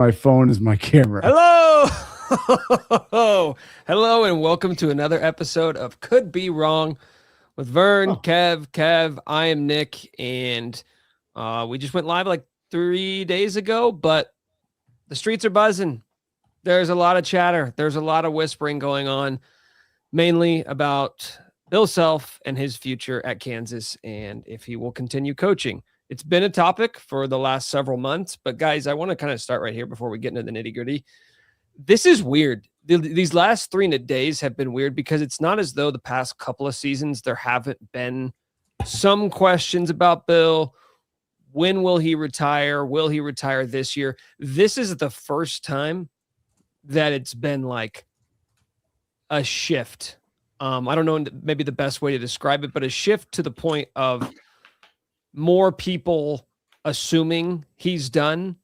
My phone is my camera. Hello! Hello, and welcome to another episode of Could Be Wrong with Vern, Kev. I am Nick, and we just went live like 3 days ago, but the streets are buzzing. There's a lot of chatter. There's a lot of whispering going on, mainly about Bill Self and his future at Kansas and if he will continue coaching. It's been a topic for the last several months, but guys, I want to kind of start right here before we get into the nitty-gritty. This is weird. These last 3 days have been weird because it's not as though the past couple of seasons there haven't been some questions about Bill. When will he retire? Will he retire this year? This is the first time that it's been like a shift. I don't know maybe the best way to describe it, but a shift to the point of more people assuming he's done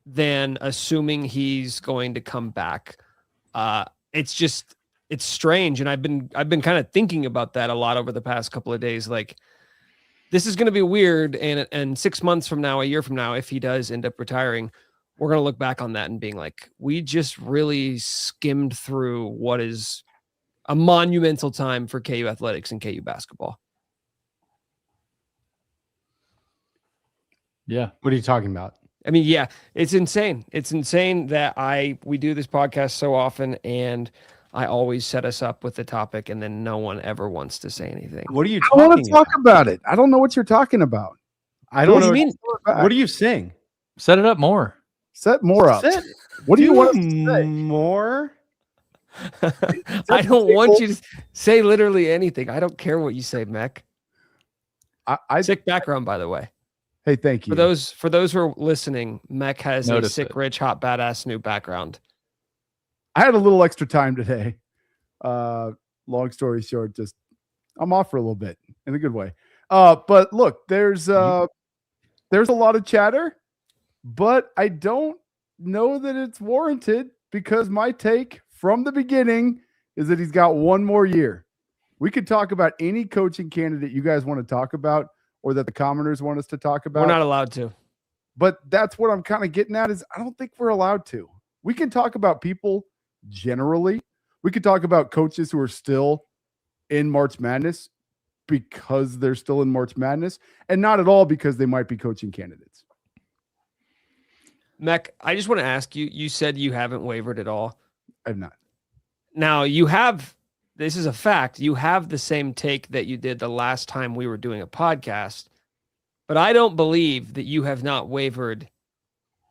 than assuming he's going to come back. It's strange. And I've been kind of thinking about that a lot over the past couple of days. Like, this is going to be weird. And 6 months from now, a year from now, if he does end up retiring, we're going to look back on that and being like, we just really skimmed through what is a monumental time for KU athletics and KU basketball. Yeah. What are you talking about? I mean, yeah, it's insane. It's insane that we do this podcast so often, and I always set us up with the topic, and then no one ever wants to say anything. What are you talking about? I want to talk about it. I don't know what you're talking about. I don't know. What you mean? What are you saying? Set it up more. Set more up. What do you want to say? More? I don't want you to say literally anything. I don't care what you say, Mech. Sick background, by the way. Hey, thank you. For those who are listening, Mech has a sick, rich, hot, badass new background. I had a little extra time today. Long story short, just I'm off for a little bit in a good way. But look, there's a lot of chatter, but I don't know that it's warranted because my take from the beginning is that he's got one more year. We could talk about any coaching candidate you guys want to talk about, or that the commoners want us to talk about. We're not allowed to. But that's what I'm kind of getting at is I don't think we're allowed to. We can talk about people generally. We could talk about coaches who are still in March Madness because they're still in March Madness, and not at all because they might be coaching candidates. Mech, I just want to ask you, you said you haven't wavered at all. I've not. Now you have. This is a fact. You have the same take that you did the last time we were doing a podcast, but I don't believe that you have not wavered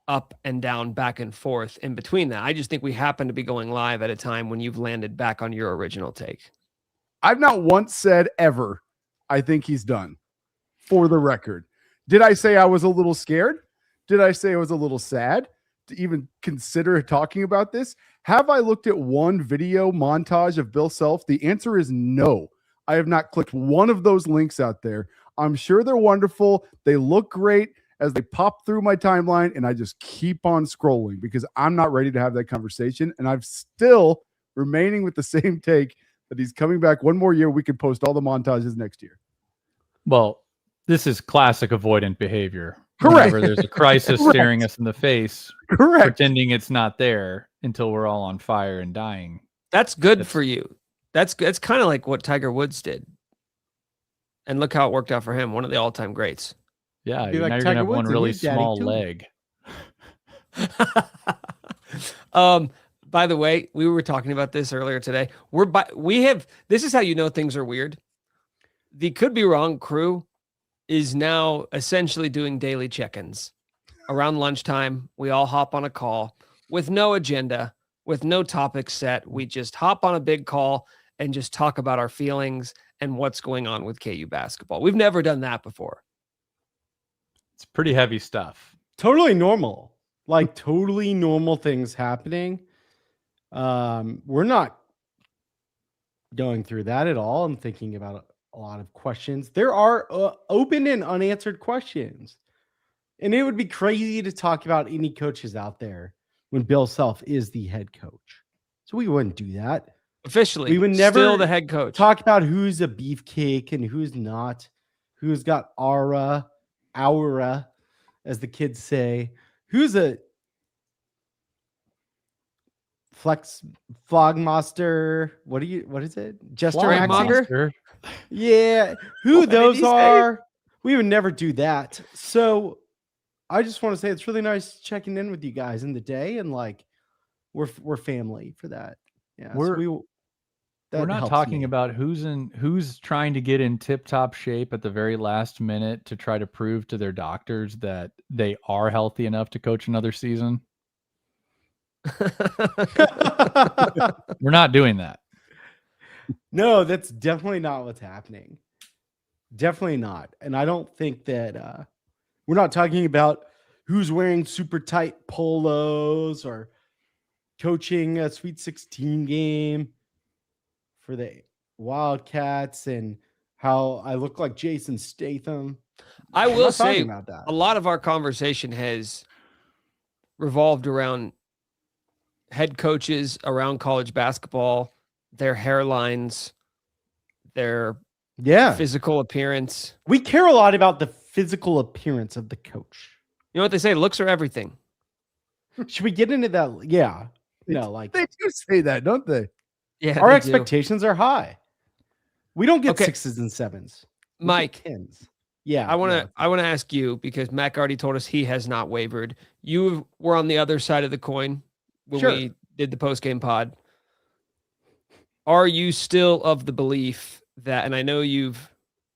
up and down, back and forth in between that. I just think we happen to be going live at a time when you've landed back on your original take. I've not once said ever, I think he's done, for the record. Did I say I was a little scared? Did I say I was a little sad to even consider talking about this? Have I looked at one video montage of Bill Self? The answer is no. I have not clicked one of those links out there. I'm sure they're wonderful. They look great as they pop through my timeline, and I just keep on scrolling because I'm not ready to have that conversation. And I'm still remaining with the same take that he's coming back one more year. We can post all the montages next year. Well, this is classic avoidant behavior. Correct. Whenever there's a crisis staring us in the face, pretending it's not there until we're all on fire and dying. That's good for you. That's kind of like what Tiger Woods did. And look how it worked out for him. One of the all-time greats. Yeah, Be now like you're Tiger going to have Woods one and really his daddy, small too. leg. By the way, we were talking about this earlier today. This is how you know things are weird. The Could Be Wrong crew is now essentially doing daily check-ins. Around lunchtime, we all hop on a call with no agenda, with no topic set. We just hop on a big call and just talk about our feelings and what's going on with KU basketball. We've never done that before. It's pretty heavy stuff. Totally normal. Like totally normal things happening. We're not going through that at all. I'm thinking about a lot of questions. There are open and unanswered questions. And it would be crazy to talk about any coaches out there when Bill Self is the head coach. So we wouldn't do that. Officially, we would never still the head coach. Talk about who's a beefcake and who's not, who's got aura, as the kids say, who's a Flogmaster. What is it? Jester Flogmaster? Maxi? Yeah, who What did those he say? are? We would never do that. So I just want to say it's really nice checking in with you guys in the day, and like we're family for that. Yeah, We're not talking about who's trying to get in tip-top shape at the very last minute to try to prove to their doctors that they are healthy enough to coach another season. We're not doing that. No, that's definitely not what's happening. Definitely not. And I don't think that we're not talking about who's wearing super tight polos or coaching a Sweet 16 game for the Wildcats and how I look like Jason Statham. I I'm will not talking say about that. a lot of our conversation has revolved around head coaches around college basketball, their hairlines, their physical appearance. We care a lot about the physical appearance of the coach. You know what they say? Looks are everything. Should we get into that? Yeah. No, like They do say that, don't they? Yeah, our they do. expectations are high. We don't get Okay. 6s and 7s. We get Mike, 10s. Yeah. I want to ask you, because Mac already told us he has not wavered. You were on the other side of the coin when Sure. we did the post-game pod. Are you still of the belief that, and I know you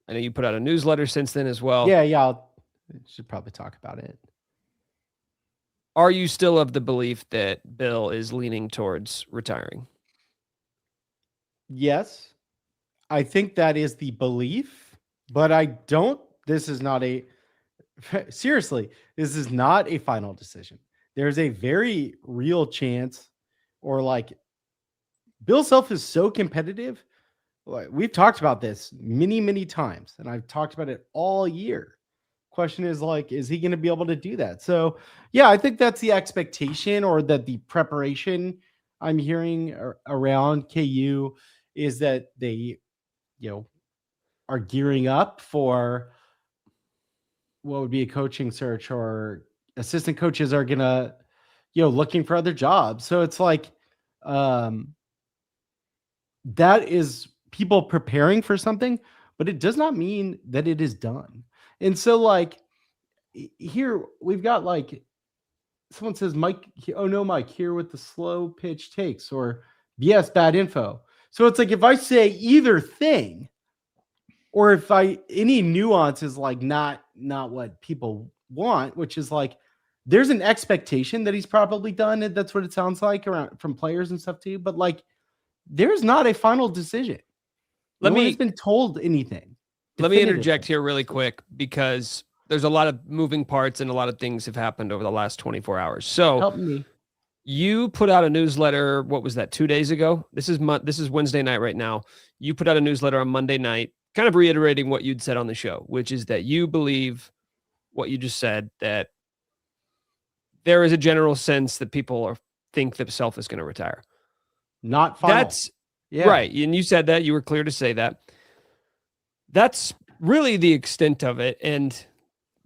put out a newsletter since then as well. Yeah. I should probably talk about it. Are you still of the belief that Bill is leaning towards retiring? Yes. I think that is the belief, but this is not a final decision. There's a very real chance, or like Bill Self is so competitive. Like, we've talked about this many, many times, and I've talked about it all year. Question is like, is he going to be able to do that? So yeah, I think that's the expectation, or that the preparation I'm hearing around KU is that they, are gearing up for what would be a coaching search, or assistant coaches are going to, looking for other jobs. So it's like, that is people preparing for something, but it does not mean that it is done. And so like here we've got like someone says, Mike, oh no, Mike, here with the slow pitch takes, or BS bad info. So it's like, if I say either thing, or if any nuance is like not what people want, which is like, there's an expectation that he's probably done it. That's what it sounds like around from players and stuff too. But like, there's not a final decision. No one has been told anything. Let me interject here really quick, because there's a lot of moving parts and a lot of things have happened over the last 24 hours. So help me. You put out a newsletter. What was that? 2 days ago? This is Wednesday night right now. You put out a newsletter on Monday night, kind of reiterating what you'd said on the show, which is that you believe what you just said, that there is a general sense that people think that Self is going to retire. Not final. That's right. And you said that. You were clear to say that. That's really the extent of it. And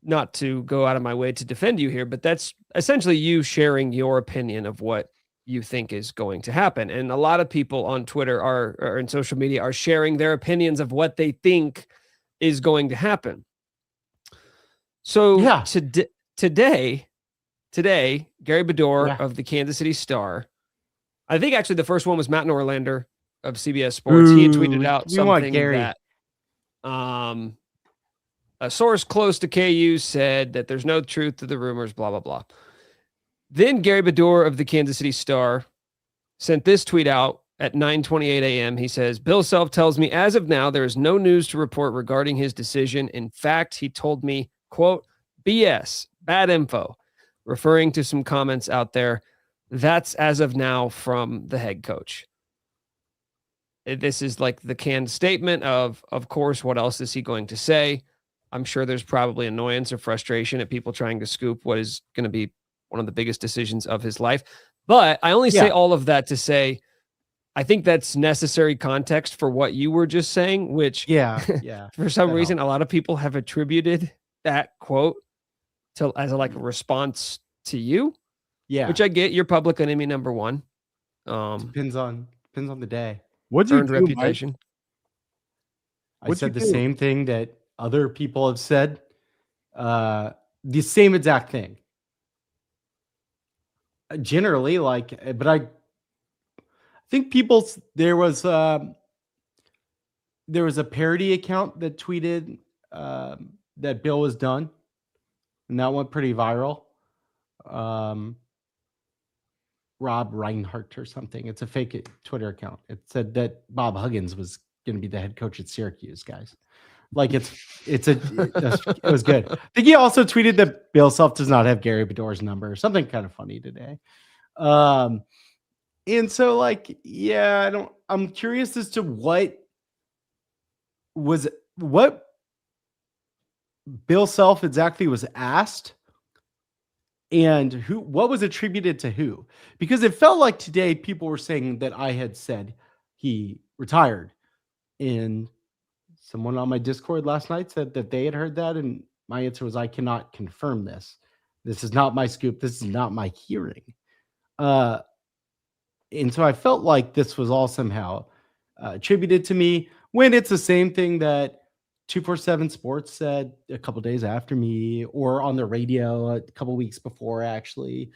not to go out of my way to defend you here, but that's essentially you sharing your opinion of what you think is going to happen. And a lot of people on Twitter or in social media are sharing their opinions of what they think is going to happen. So today, Gary Bedore of the Kansas City Star, I think actually the first one was Matt Norlander of CBS Sports. He had tweeted out something that a source close to KU said that there's no truth to the rumors, blah, blah, blah. Then Gary Bedore of the Kansas City Star sent this tweet out at 9:28 a.m. He says, Bill Self tells me as of now, there is no news to report regarding his decision. In fact, he told me, quote, BS, bad info, referring to some comments out there. That's as of now from the head coach. This is like the canned statement of course, what else is he going to say? I'm sure there's probably annoyance or frustration at people trying to scoop what is going to be one of the biggest decisions of his life. But I only say all of that to say, I think that's necessary context for what you were just saying, which for some reason, a lot of people have attributed that quote as a response to you. Yeah. Which I get. You're public enemy number one. Depends on the day. What'd you Earned do, reputation. Mike? I said the same thing that other people have said. The same exact thing. Generally, but I think there was a parody account that tweeted that Bill was done, and that went pretty viral. Rob Reinhardt or something. It's a fake Twitter account. It said that Bob Huggins was going to be the head coach at Syracuse, guys. Like it was good. I think he also tweeted that Bill Self does not have Gary Bedore's number, something kind of funny today. And so I'm curious as to what Bill Self exactly was asked and what was attributed to who, because it felt like today people were saying that I had said he retired, and someone on my Discord last night said that they had heard that, and my answer was, I cannot confirm this. This is not my scoop. This is not my hearing. And so I felt like this was all somehow attributed to me, when it's the same thing that 247 Sports said a couple days after me, or on the radio a couple weeks before, actually.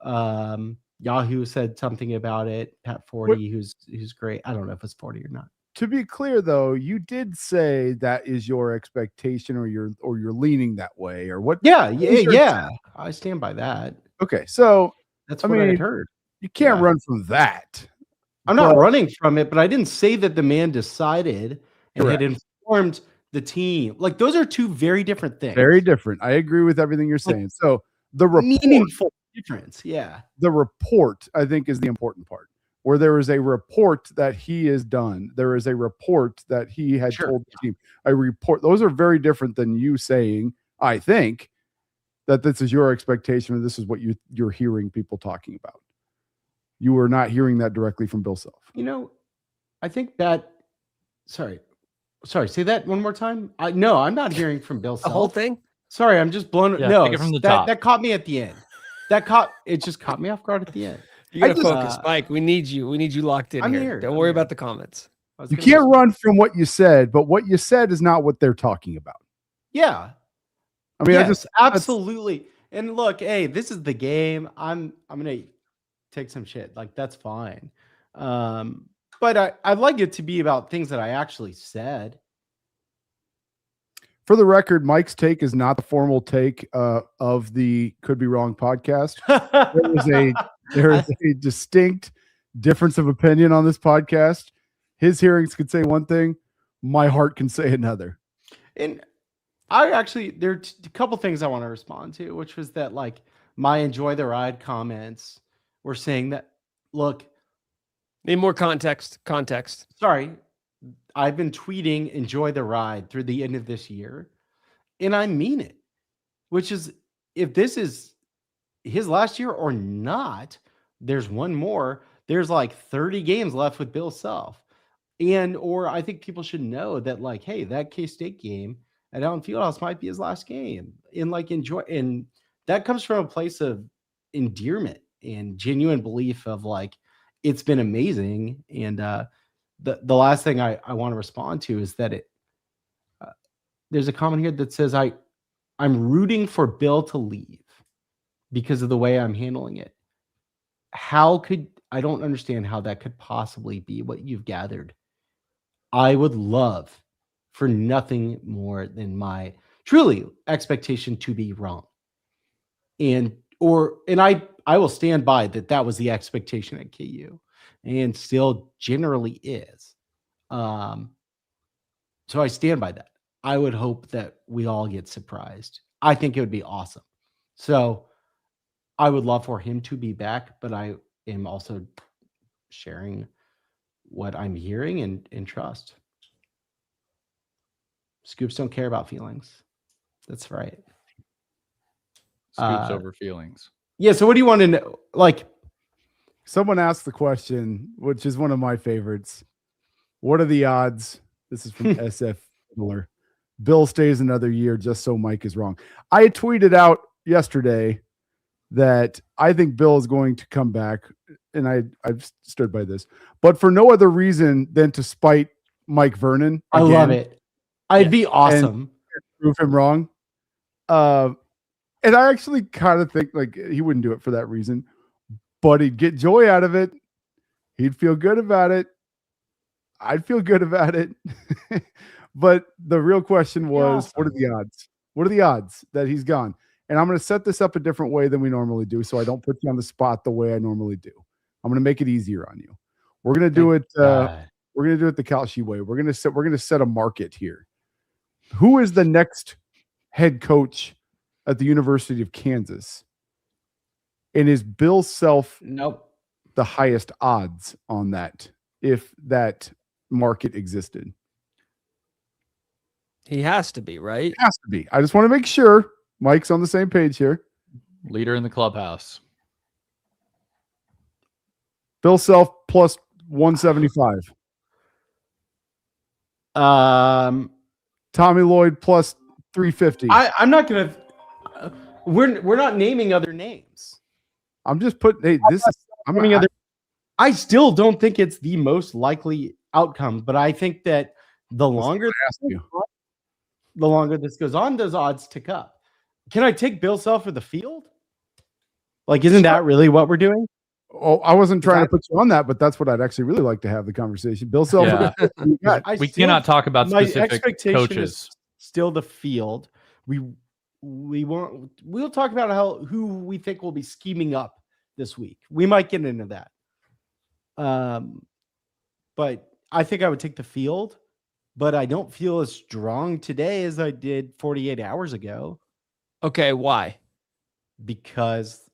Yahoo said something about it. Pat 40, who's great. I don't know if it's 40 or not. To be clear, though, you did say that is your expectation, or you're leaning that way, or what? Yeah. I stand by that. Okay, so that's what I heard. You can't run from that. I'm not running from it, but I didn't say that the man decided and had informed the team. Like, those are two very different things. Very different. I agree with everything you're saying. So the meaningful difference. Yeah. The report, I think, is the important part. Where there is a report that he is done. There is a report that he had told the team. A report. Those are very different than you saying, I think, that this is your expectation, or this is what you're hearing people talking about. You were not hearing that directly from Bill Self. I think that. Sorry. Say that one more time. No, I'm not hearing from Bill Self. The whole thing. Sorry, I'm just blown. Yeah, no, take it from the top. That caught me at the end. It just caught me off guard at the end. You gotta focus, Mike. We need you. We need you locked in. I'm here. here. Don't worry about the comments. You can't run from what you said, but what you said is not what they're talking about. Yeah. I mean, absolutely. And look, hey, this is the game. I'm gonna take some shit. Like, that's fine. But I'd like it to be about things that I actually said. For the record, Mike's take is not the formal take of the Could Be Wrong podcast. There is a distinct difference of opinion on this podcast. His hearings could say one thing, my heart can say another. And there are a couple things I want to respond to, which was that, like, my enjoy the ride comments were saying that, look, need more context. Sorry. I've been tweeting enjoy the ride through the end of this year, and I mean it, which is, if this is his last year or not, there's one more. There's like 30 games left with Bill Self. Or I think people should know that, like, hey, that K-State game at Allen Fieldhouse might be his last game, and like, enjoy. And that comes from a place of endearment and genuine belief of, like, it's been amazing. And the last thing I want to respond to is that there's a comment here that says I'm rooting for Bill to leave because of the way I'm handling it. I don't understand how that could possibly be what you've gathered. I would love for nothing more than my truly expectation to be wrong. And I will stand by that was the expectation at KU, and still generally is. So I stand by that. I would hope that we all get surprised. I think it would be awesome. So I would love for him to be back, but I am also sharing what I'm hearing and trust. Scoops don't care about feelings. That's right. Scoops over feelings. Yeah. So what do you want to know? Like, someone asked the question, which is one of my favorites. What are the odds? This is from SF Miller. Bill stays another year just so Mike is wrong. I tweeted out yesterday that I think Bill is going to come back and I've stood by this, but for no other reason than to spite Mike Vernon. I love it. I'd be awesome. Prove him wrong. And I actually kind of think like he wouldn't do it for that reason, but he'd get joy out of it. He'd feel good about it. I'd feel good about it. But the real question was, awesome. What are the odds? What are the odds that he's gone? And I'm going to set this up a different way than we normally do, so I don't put you on the spot the way I normally do. I'm going to make it easier on you. We're going to do it. We're going to do it the Kalshi way. We're going to set a market here. Who is the next head coach at the University of Kansas? And is Bill Self the highest odds on that, if that market existed? He has to be, right? He has to be. I just want to make sure Mike's on the same page here. Leader in the clubhouse. Bill Self plus 175. Tommy Lloyd plus 350. I'm not gonna. We're not naming other names. I'm just putting. Hey, this is. I still don't think it's the most likely outcome, but I think that the longer this goes on, those odds tick up. Can I take Bill Self for the field? Like, isn't that really what we're doing? Oh, I wasn't trying to put you on that, but that's what I'd actually really like to have the conversation. Bill Self. Yeah. We cannot talk about specific coaches. Still the field. We'll talk about who we think will be scheming up this week. We might get into that. But I think I would take the field, but I don't feel as strong today as I did 48 hours ago. Okay, why? Because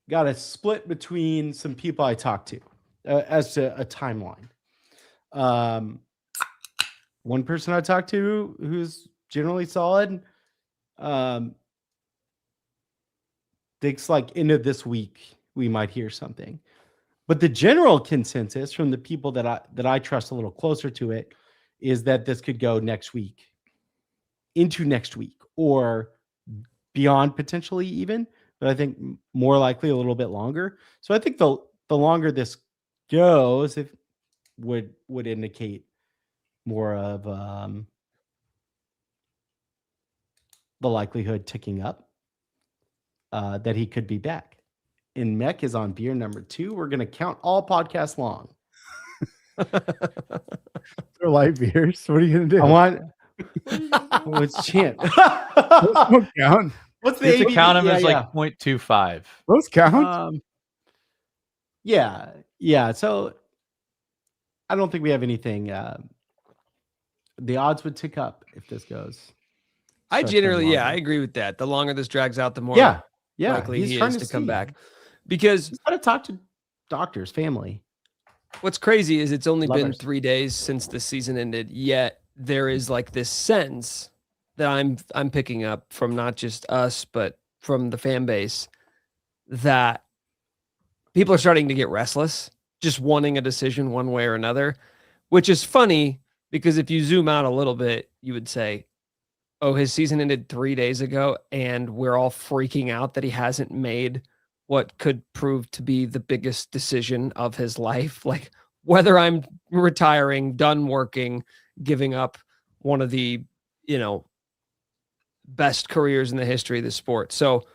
got a split between some people I talked to as to a timeline. One person I talked to who's generally solid thinks like into this week we might hear something. But the general consensus from the people that I trust a little closer to it is that this could go next week, into next week, or beyond potentially even. But I think more likely a little bit longer. So I think the longer this goes, it would indicate more of the likelihood ticking up that he could be back. And Mech is on beer number 2. We're going to count all podcasts long. They're light beers. What are you going to do? I want. What's chant? Don't count. What's the ABV? Count them as like 0.25. Those count. Yeah. So I don't think we have anything. The odds would tick up if this goes. I agree with that. The longer this drags out, the more likely he is to come back. Because he's got to talk to doctors, family. What's crazy is it's only been 3 days since the season ended, yet there is like this sense that I'm picking up from not just us, but from the fan base, that people are starting to get restless, just wanting a decision one way or another, which is funny because if you zoom out a little bit, you would say, oh, his season ended 3 days ago and we're all freaking out that he hasn't made what could prove to be the biggest decision of his life. Like whether I'm retiring, done working, giving up one of the, best careers in the history of the sport. So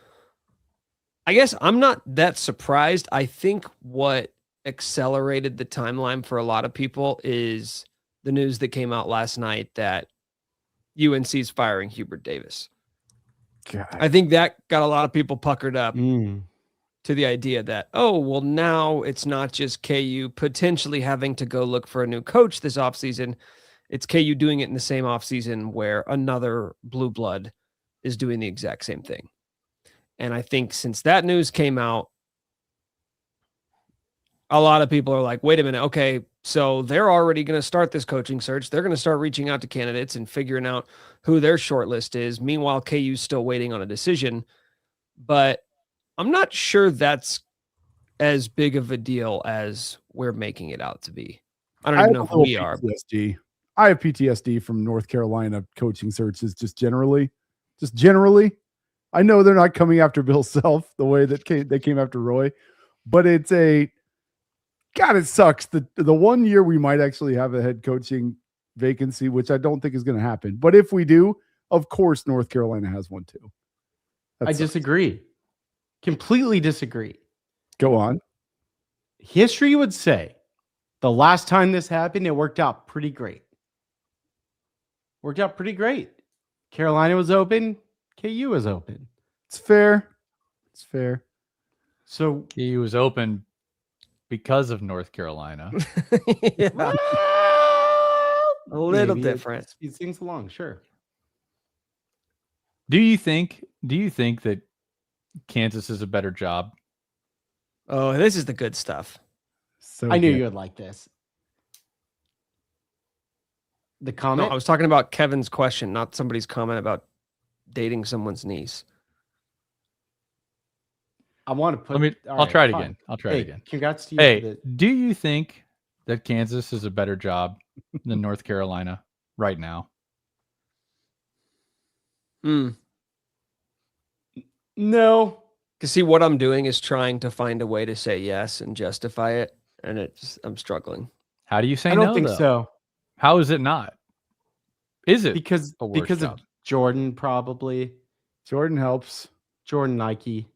I guess I'm not that surprised. I think what accelerated the timeline for a lot of people is the news that came out last night that UNC's firing Hubert Davis. God. I think that got a lot of people puckered up to the idea that, oh, well, now it's not just KU potentially having to go look for a new coach this offseason. It's KU doing it in the same offseason where another blue blood is doing the exact same thing. And I think since that news came out, a lot of people are like, wait a minute, okay, so they're already going to start this coaching search. They're going to start reaching out to candidates and figuring out who their shortlist is. Meanwhile, KU's still waiting on a decision. But I'm not sure that's as big of a deal as we're making it out to be. I don't even know if we are. I have PTSD from North Carolina coaching searches just generally. I know they're not coming after Bill Self the way that they came after Roy, but it's God, it sucks. The 1 year we might actually have a head coaching vacancy, which I don't think is going to happen. But if we do, of course, North Carolina has one too. I disagree. Completely disagree. Go on. History would say the last time this happened, it worked out pretty great. Carolina was open. KU was open. It's fair. So KU was open because of North Carolina. Yeah. A little different. Speeds things along, sure. Do you think that Kansas is a better job? Oh, this is the good stuff. So I knew good. you would like this. The comment? No, I was talking about Kevin's question, not somebody's comment about dating someone's niece. I want to put. I'll try it again. I'll try it again. Congrats to you. Hey, do you think that Kansas is a better job than North Carolina right now? No. To see what I'm doing is trying to find a way to say yes and justify it, and I'm struggling. How do you say I don't no, think though? so. How is it not? Is it Because a worse of job? Jordan, probably. Jordan helps. Jordan Nike.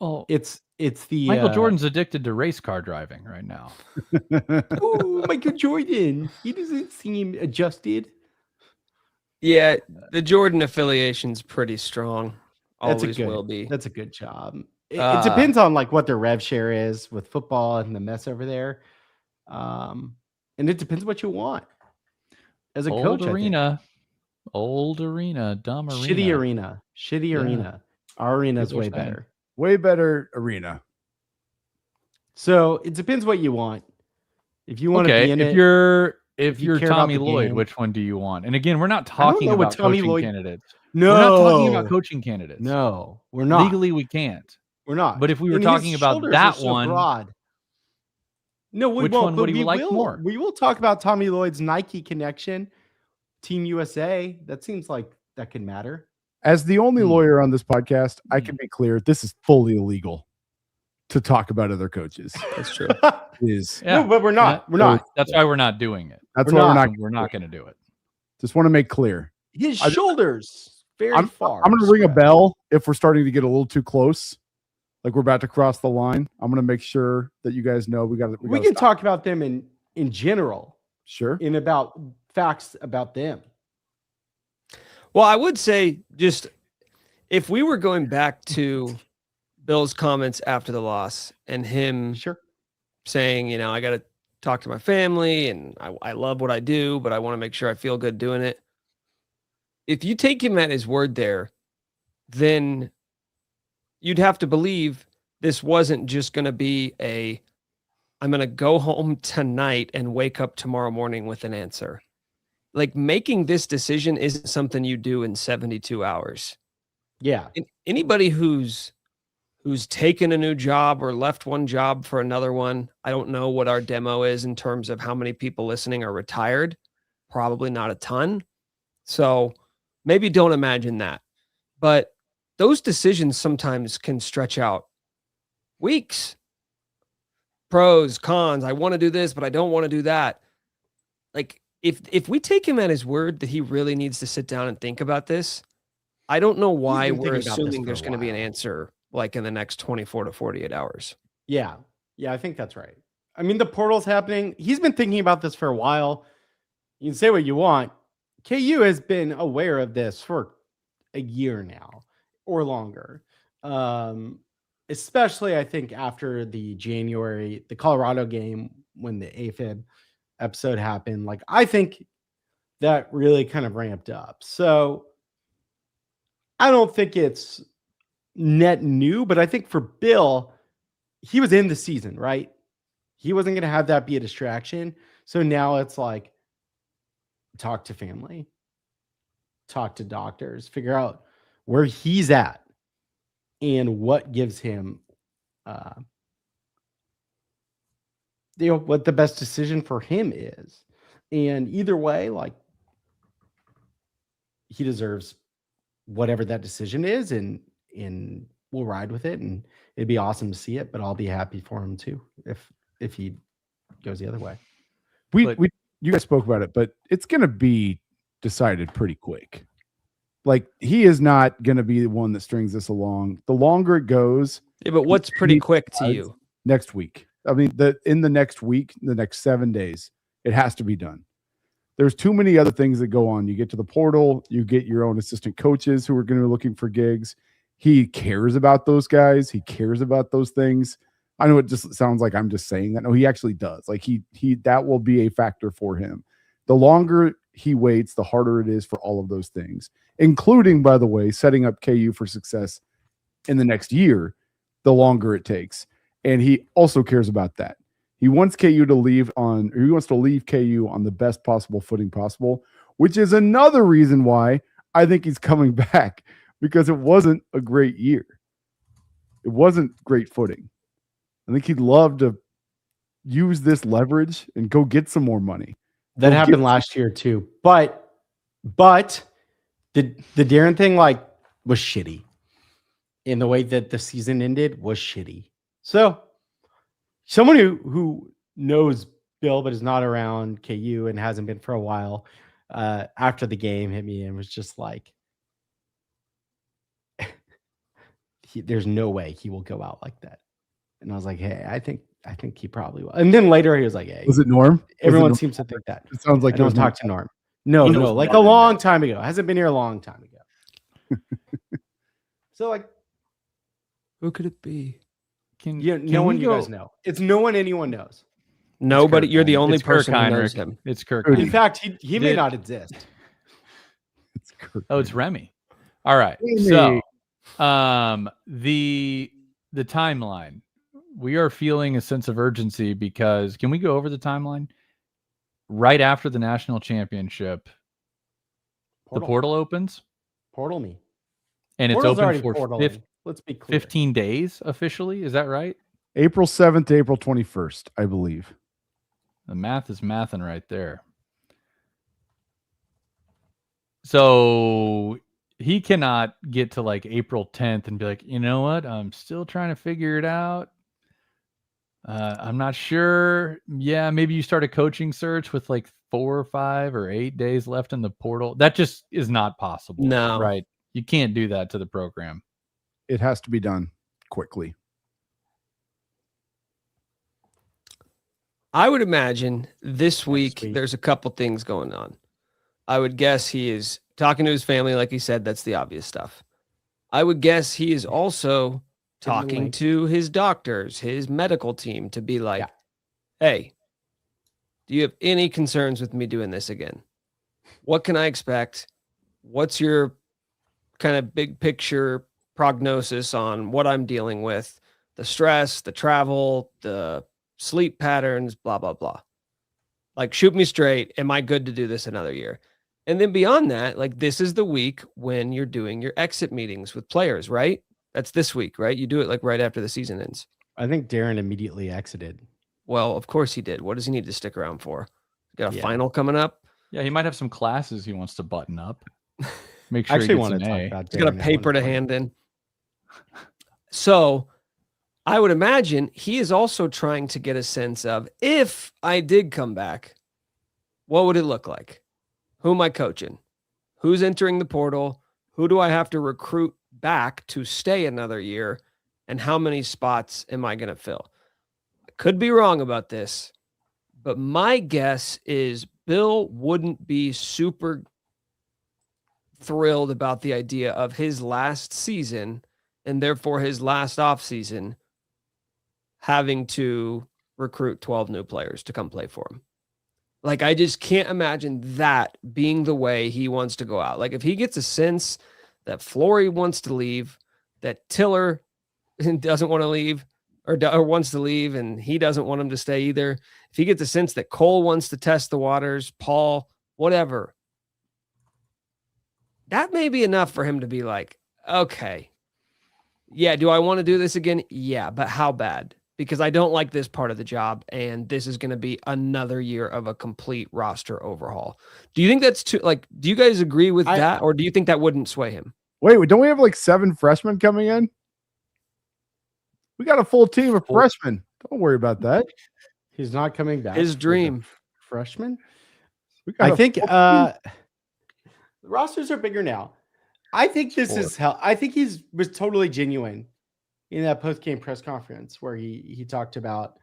Oh, It's the Michael Jordan's addicted to race car driving right now. Oh, Michael Jordan. He doesn't seem adjusted. Yeah, the Jordan affiliation's pretty strong. That's Always will be. That's a good job. It depends on like what their rev share is with football and the mess over there. And it depends what you want as a Old coach. arena, dumb arena. Shitty Yeah. arena. Our arena is People are way saying. better. Way better arena. So it depends what you want. If you want to Okay, be in if it, you're you care about Tommy the Lloyd, game. which one do you want? And again, we're not I don't talking know what about Tommy coaching Lloyd- candidates. no, We're not talking about coaching candidates. No, we're not. Legally, we can't. We're not. But if we were And his talking about shoulders that are so one, broad. No, we which won't. one But would you we like will. more? We will talk about Tommy Lloyd's Nike connection, Team USA. That seems like that could matter. As the only Hmm. lawyer on this podcast, I can be clear. This is fully illegal to talk about other coaches. That's true. Is Yeah. No, but we're not. Yeah. We're not. That's why we're not doing it. that's We're why not. we're not. We're not going to do it. Just want to make clear. His I- shoulders very I'm far. going to ring a spread. bell if we're starting to get a little too close, like we're about to cross the line. I'm going to make sure that you guys know we got. We can talk about them in general, Sure. in about facts about them. Well, I would say just if we were going back to Bill's comments after the loss and him Sure. saying, you know, I got to talk to my family and I love what I do, but I want to make sure I feel good doing it. If you take him at his word there, then you'd have to believe this wasn't just going to be I'm going to go home tonight and wake up tomorrow morning with an answer. Like making this decision isn't something you do in 72 hours. Yeah. Anybody who's taken a new job or left one job for another one, I don't know what our demo is in terms of how many people listening are retired. Probably not a ton. So maybe don't imagine that. But those decisions sometimes can stretch out weeks. Pros, cons, I want to do this, but I don't want to do that. Like if we take him at his word that he really needs to sit down and think about this, I don't know why been we're thinking about this assuming for there's a going to be an while. answer like in the next 24 to 48 hours. Yeah. Yeah, I think that's right. I mean, the portal's happening. He's been thinking about this for a while. You can say what you want. KU has been aware of this for a year now or longer. Especially, I think, after the Colorado game when the AFib episode happened. Like, I think that really kind of ramped up. So I don't think it's net new, but I think for Bill, he was in the season, right? He wasn't going to have that be a distraction. So now it's like, talk to family, talk to doctors, figure out where he's at and what gives him, what the best decision for him is. And either way, like, he deserves whatever that decision is, and we'll ride with it, and it'd be awesome to see it. But I'll be happy for him too if he goes the other way. You guys spoke about it, but it's going to be decided pretty quick. Like, he is not going to be the one that strings this along. The longer it goes, Yeah, but what's pretty quick to you? Next week. I mean, in the next week, the next 7 days, it has to be done. There's too many other things that go on. You get to the portal, you get your own assistant coaches who are going to be looking for gigs. He cares about those guys. He cares about those things. I know it just sounds like I'm just saying that. No, he actually does. Like, he that will be a factor for him. The longer he waits, the harder it is for all of those things, including, by the way, setting up KU for success in the next year, the longer it takes. And he also cares about that. He wants KU to leave on, or he wants to leave KU on the best possible footing possible, which is another reason why I think he's coming back, because it wasn't a great year. It wasn't great footing. I think he'd love to use this leverage and go get some more money. That happened last year too. But the Darren thing was shitty. In the way that the season ended was shitty. So someone who knows Bill but is not around KU and hasn't been for a while, after the game hit me and was just like, there's no way he will go out like that. And I was like, hey, I think he probably will. And then later he was like, hey, was it Norm? Everyone seems to think that. It sounds like I don't talk to Norm. No, like a long time ago. Hasn't been here a long time ago. So like, who could it be? No one you guys know. It's no one anyone knows. Nobody. You're the only person who knows him. It's Kirk. In fact, he may not exist. It's Kirk. Oh, it's Remy. All right. So, the timeline. We are feeling a sense of urgency because, can we go over the timeline? Right after the national championship, the portal opens. Portal me. And it's open for let's be clear. 15 days officially. Is that right? April 7th to April 21st, I believe. The math is mathing right there. So he cannot get to like April 10th and be like, you know what? I'm still trying to figure it out. I'm not sure. Yeah, maybe you start a coaching search with like 4 or 5 or 8 days left in the portal. That just is not possible. No. Right. You can't do that to the program. It has to be done quickly. I would imagine this week there's a couple things going on. I would guess he is talking to his family, like he said. That's the obvious stuff. I would guess he is also talking to his doctors, his medical team, to be like, hey, do you have any concerns with me doing this again? What can I expect? What's your kind of big picture prognosis on what I'm dealing with? The stress, the travel, the sleep patterns, blah, blah, blah. Like, shoot me straight. Am I good to do this another year? And then beyond that, like, this is the week when you're doing your exit meetings with players, right? That's this week, right? You do it like right after the season ends. I think Darren immediately exited. Well, of course he did. What does he need to stick around for? Got a final coming up? Yeah, he might have some classes he wants to button up. Make sure I actually he want gets to an talk A. about He's got a paper to hand in. So I would imagine he is also trying to get a sense of, if I did come back, what would it look like? Who am I coaching? Who's entering the portal? Who do I have to recruit back to stay another year? And how many spots am I going to fill? I could be wrong about this, but my guess is Bill wouldn't be super thrilled about the idea of his last season, and therefore his last offseason, having to recruit 12 new players to come play for him. Like, I just can't imagine that being the way he wants to go out. Like, if he gets a sense that Flory wants to leave, that Tiller doesn't want to leave, or wants to leave, and he doesn't want him to stay either. If he gets a sense that Cole wants to test the waters, Paul, whatever, that may be enough for him to be like, okay, yeah, do I want to do this again? Yeah, but how bad? Because I don't like this part of the job, and this is going to be another year of a complete roster overhaul. Do you think that's too, like, do you guys agree with that, or do you think that wouldn't sway him? Wait, don't we have like 7 freshmen coming in? We got a full team of freshmen. Don't worry about that. He's not coming back. His dream. Freshman. I think the rosters are bigger now. I think this is hell. I think was totally genuine in that post-game press conference where he talked about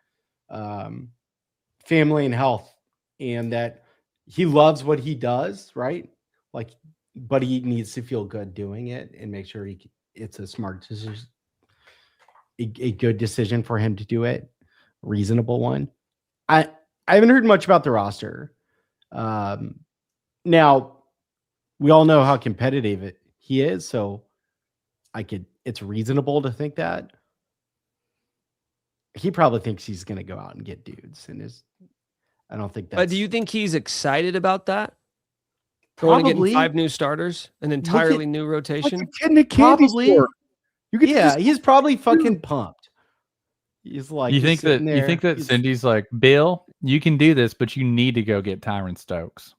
family and health, and that he loves what he does, right? Like, but he needs to feel good doing it and make sure it's a smart decision, a good decision for him to do it, reasonable one. I haven't heard much about the roster. Now we all know how competitive he is, so it's reasonable to think that he probably thinks he's going to go out and get dudes, and I don't think that. But do you think he's excited about that? Going to get 5 new starters, an entirely new rotation. Like a kid in a candy store. He's probably fucking pumped. He's like, you think that Cindy's like, Bill, you can do this, but you need to go get Tyron Stokes.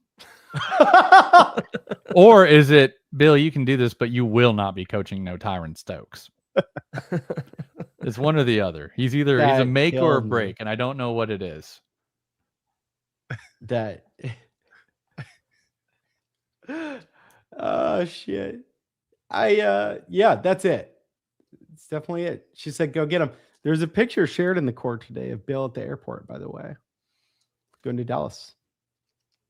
Or is it, Bill, you can do this, but you will not be coaching no Tyron Stokes? It's one or the other. He's a make or a break, and I don't know what it is. That oh shit. That's it. It's definitely it. She said, go get him. There's a picture shared in the court today of Bill at the airport, by the way. Going to Dallas.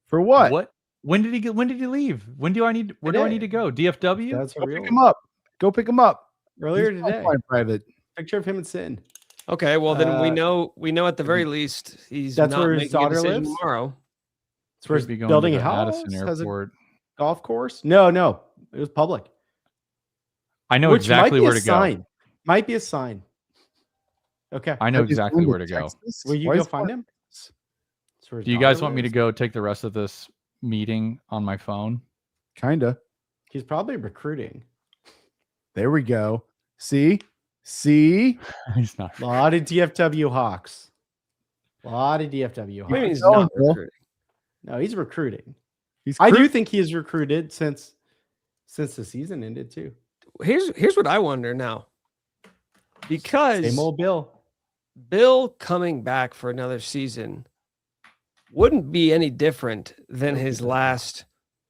For what? What? When did he leave? Where do I need to go? DFW? Go pick him up. Earlier today. Private. Picture of him and Sin. Okay, well then we know at the very least he's that's not where his making a daughter decision lives tomorrow. It's where he's building a house. Has a golf course? No, it was public. I know exactly where to go. Might be a sign. Okay, I know exactly where to go. Will you go find him? Do you guys want me to go take the rest of this meeting on my phone? Kinda. He's probably recruiting. There we go. See? He's not. A lot of DFW Hawks. Maybe he's not recruiting. No, he's recruiting. I do think he is recruited since the season ended too. Here's what I wonder now. Because same old Bill coming back for another season wouldn't be any different than his last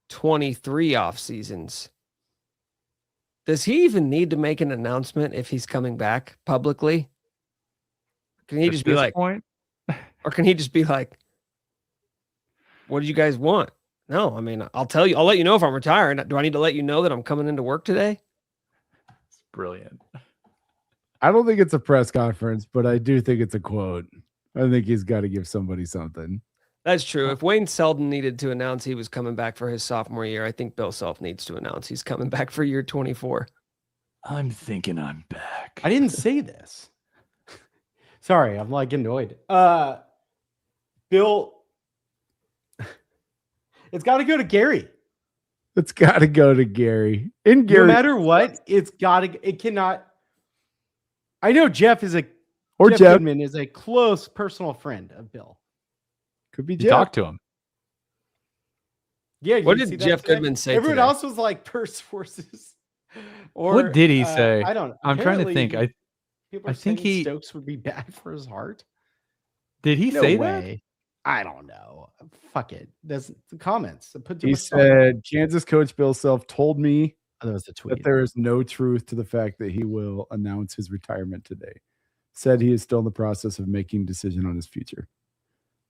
23 off seasons. Does he even need to make an announcement if he's coming back publicly? Can he just be like, or can he just be like, what do you guys want? No, I mean, I'll let you know if I'm retiring. Do I need to let you know that I'm coming into work today? It's brilliant. I don't think it's a press conference, but I do think it's a quote. I think he's got to give somebody something. That's true. If Wayne Selden needed to announce he was coming back for his sophomore year, I think Bill Self needs to announce he's coming back for year 24. I'm thinking I'm back. I didn't say this. Sorry, I'm like annoyed. Bill, it's got to go to Gary. It's got to go to Gary. No matter what, it cannot. I know Jeff Goodman is a close personal friend of Bill. Could be Jeff. Talk to him. Yeah. What did Jeff Goodman say? Everyone else was like purse forces. Or what did he say? I don't know. I'm trying to think. I think Stokes would be bad for his heart. Did he say that? I don't know. Fuck it. There's the comments. He said Kansas coach Bill Self told me that was the tweet. That there is no truth to the fact that he will announce his retirement today. Said he is still in the process of making a decision on his future.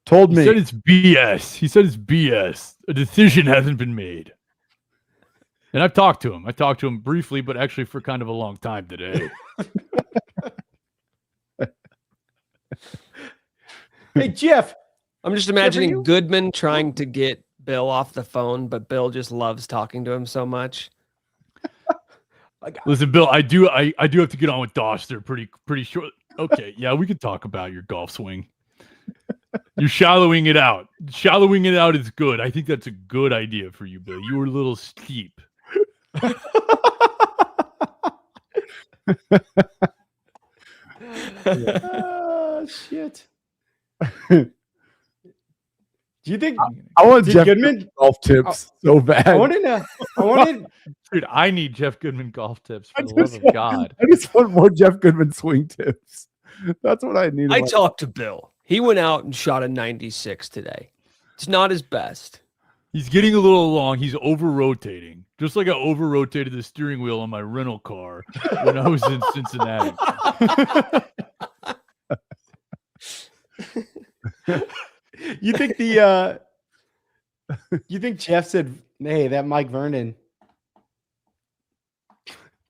Told me. He said it's BS. He said it's BS. A decision hasn't been made. And I've talked to him. I talked to him briefly, but actually for kind of a long time today. Hey, Jeff. I'm just imagining Goodman trying to get Bill off the phone, but Bill just loves talking to him so much. Listen, Bill, I do have to get on with Dosh. They're pretty short. Okay, yeah, we could talk about your golf swing. You're shallowing it out. Shallowing it out is good. I think that's a good idea for you, Bill. You were a little steep. Oh, shit. Do you think I want did Jeff Goodman golf tips so bad. I want to know. I wanted Dude, I need Jeff Goodman golf tips for I the love just of want- God. I just want more Jeff Goodman swing tips. That's what I need. I talked to Bill. He went out and shot a 96 today. It's not his best. He's getting a little long. He's over-rotating. Just like I over-rotated the steering wheel on my rental car when I was in Cincinnati. you think you think Jeff said, hey, that Mike Vernon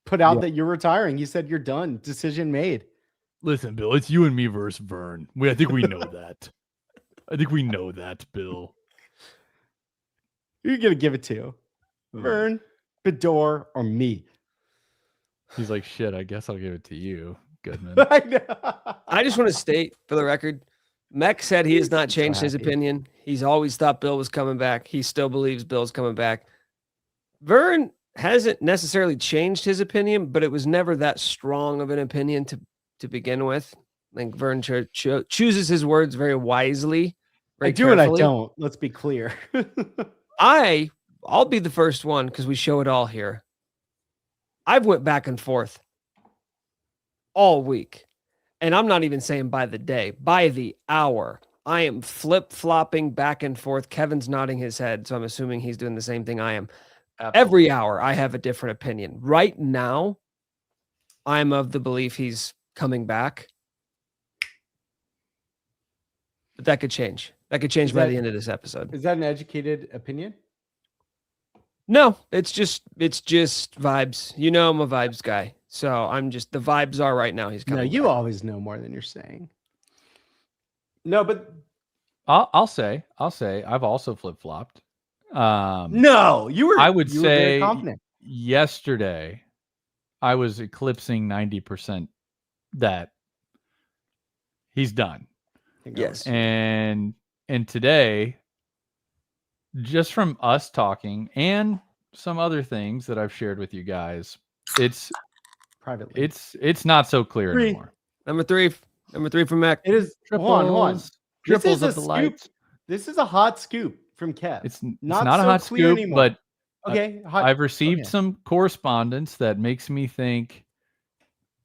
put out that you're retiring. He said you're done. Decision made. Listen, Bill, it's you and me versus Vern. I think we know that. I think we know that, Bill. Who are you gonna give it to? Vern, Bedore, or me? He's like, shit, I guess I'll give it to you, Goodman. I know. I just want to state for the record, Mech said he has not so changed his happy. opinion. He's always thought Bill was coming back. He still believes Bill's coming back. Vern hasn't necessarily changed his opinion, but it was never that strong of an opinion to begin with. I think Vern chooses his words very wisely. I do and I don't. Let's be clear. I'll be the first one because we show it all here. I've went back and forth all week. And I'm not even saying by the day, by the hour. I am flip-flopping back and forth. Kevin's nodding his head, so I'm assuming he's doing the same thing I am. Absolutely. Every hour, I have a different opinion. Right now, I'm of the belief he's coming back. But that could change. That could change by the end of this episode. Is that an educated opinion? No, it's just vibes. You know I'm a vibes guy. So I'm just the vibes are right now. He's coming. No, you back. always know more than you're saying. No, but I'll say I've also flip-flopped. no, you were. I would you were very say confident. yesterday I was eclipsing 90% that he's done. I think Yes. And today, just from us talking and some other things that I've shared with you guys, it's privately. it's not so clear Three. anymore. Number three from Mac. It is hold on. Triples This is of a the scoop. lights. This is a hot scoop from Kev. It's Not not a so hot clear scoop, anymore. but Okay, I've received some correspondence that makes me think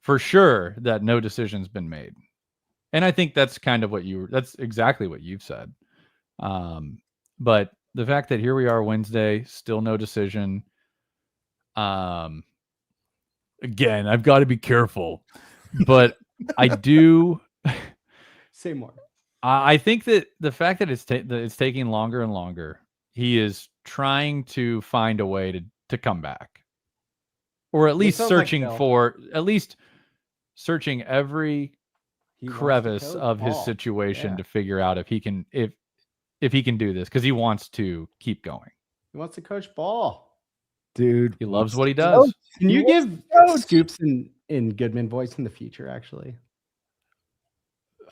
for sure that no decision's been made. And I think that's kind of that's exactly what you've said. But the fact that here we are Wednesday, still no decision. Again, I've got to be careful, but I do say more. I think that the fact that it's taking longer and longer, he is trying to find a way to come back, or at least searching every crevice of his situation to figure out if he can do this, because he wants to keep going. He wants to coach ball, dude. He loves what he does. Can you give scoops in Goodman voice in the future? Actually,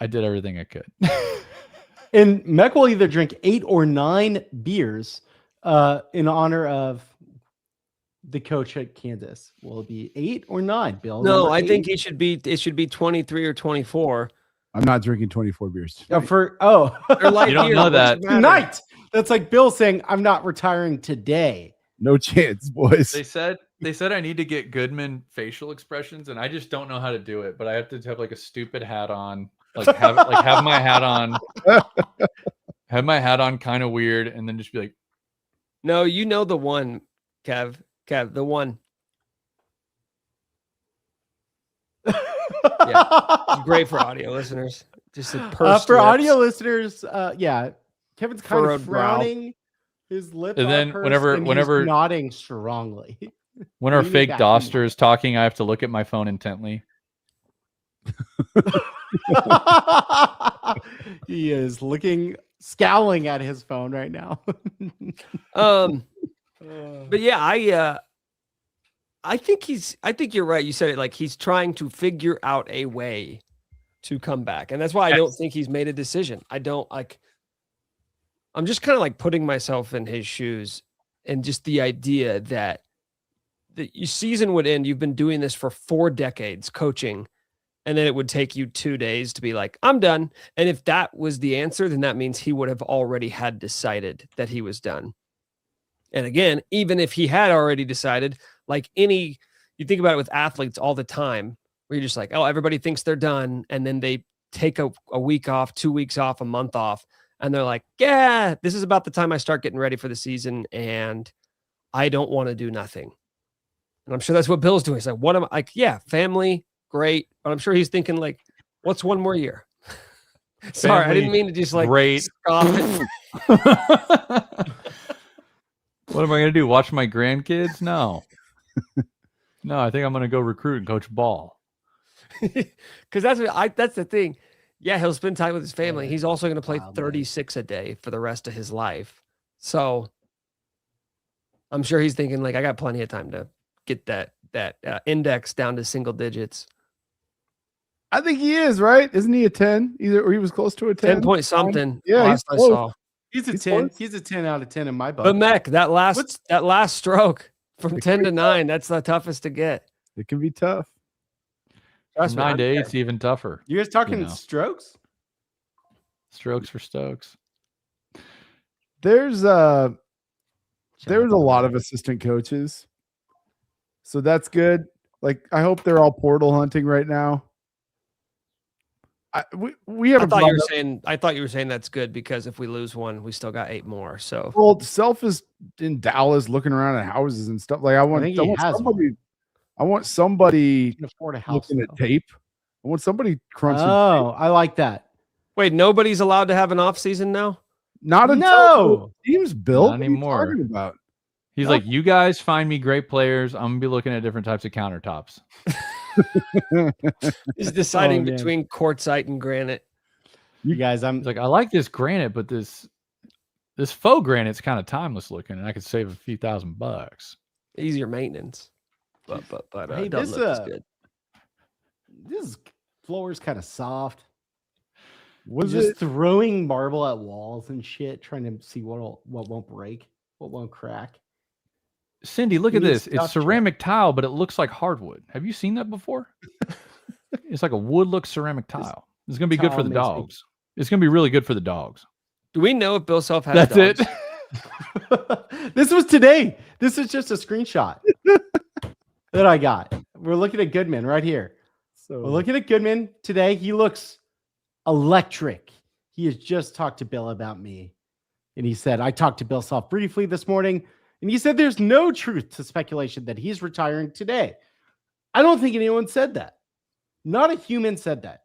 I did everything I could. And Mech will either drink 8 or 9 beers in honor of the coach at Kansas. Will it be 8 or 9, Bill? No, I think it should be 23 or 24. I'm not drinking 24 beers. They're light You don't beer, know what's that. the matter? Tonight. That's like Bill saying, I'm not retiring today. No chance, boys. They said I need to get Goodman facial expressions, and I just don't know how to do it. But I have to have like a stupid hat on, have my hat on, have my hat on kind of weird, and then just be like, No, you know the one, Kev, the one. Yeah, it's great for audio listeners. Just a pursed for lips. audio listeners, yeah, Kevin's kind Furrowed of brow. frowning, his lips, And then are pursed, whenever- and he's whenever- nodding strongly. when our Leaning fake back Doster is talking, I have to look at my phone intently. He is scowling at his phone right now. But yeah, I think you're right. You said it, like he's trying to figure out a way to come back. And that's why I don't think he's made a decision. I'm just kind of like putting myself in his shoes, and just the idea that your season would end. You've been doing this for 4 decades coaching, and then it would take you 2 days to be like, I'm done. And if that was the answer, then that means he would have already had decided that he was done. And again, even if he had already decided, like you think about it with athletes all the time, where you're just like, oh, everybody thinks they're done. And then they take a week off, 2 weeks off, a month off. And they're like, yeah, this is about the time I start getting ready for the season. And I don't want to do nothing. And I'm sure that's what Bill's doing. He's like, what am I like? Yeah, family, great. But I'm sure he's thinking like, what's one more year? Sorry, I didn't mean to just like great. Scoff it. What am I going to do? Watch my grandkids? No. No, I think I'm going to go recruit and coach ball. Because that's the thing. Yeah, he'll spend time with his family. He's also going to play 36 a day for the rest of his life. So I'm sure he's thinking like, I got plenty of time to get that index down to single digits. I think he is, right? Isn't he a 10? Or he was close to a 10. 10 point something. Yeah, I saw. He's a 10. Close. He's a 10 out of 10 in my book. But Mac, that last stroke from 10 to 9, that's the toughest to get. It can be tough. From 9 to 8, it's even tougher. You guys talking strokes? Strokes for Stokes. There's a lot of assistant coaches. So that's good. Like, I hope they're all portal hunting right now. We have. I thought you were saying that's good because if we lose one, we still got 8 more. So well, Self is in Dallas looking around at houses and stuff. Like I want somebody can afford a house looking at tape. I want somebody crunching. Oh, I like that. Wait, nobody's allowed to have an off season now? Not until teams built. Not anymore. What are you talking about? He's like, you guys find me great players. I'm gonna be looking at different types of countertops. He's deciding between quartzite and granite. You guys, He's like, I like this granite, but this faux granite's kind of timeless looking, and I could save a few $1,000. Easier maintenance, but hey, doesn't look as good. This floor is kind of soft. Was just it throwing marble at walls and shit, trying to see what won't break, what won't crack. Cindy, look at this. It's ceramic tile, but it looks like hardwood. Have you seen that before? It's like a wood look ceramic tile. It's going to be good for the dogs. It's going to be really good for the dogs. Do we know if Bill Self has dogs? It. This was today. This is just a screenshot that I got. We're looking at Goodman right here. So we're looking at Goodman today. He looks electric. He has just talked to Bill about me. And he said, I talked to Bill Self briefly this morning. And he said there's no truth to speculation that he's retiring today. I don't think anyone said that. Not a human said that.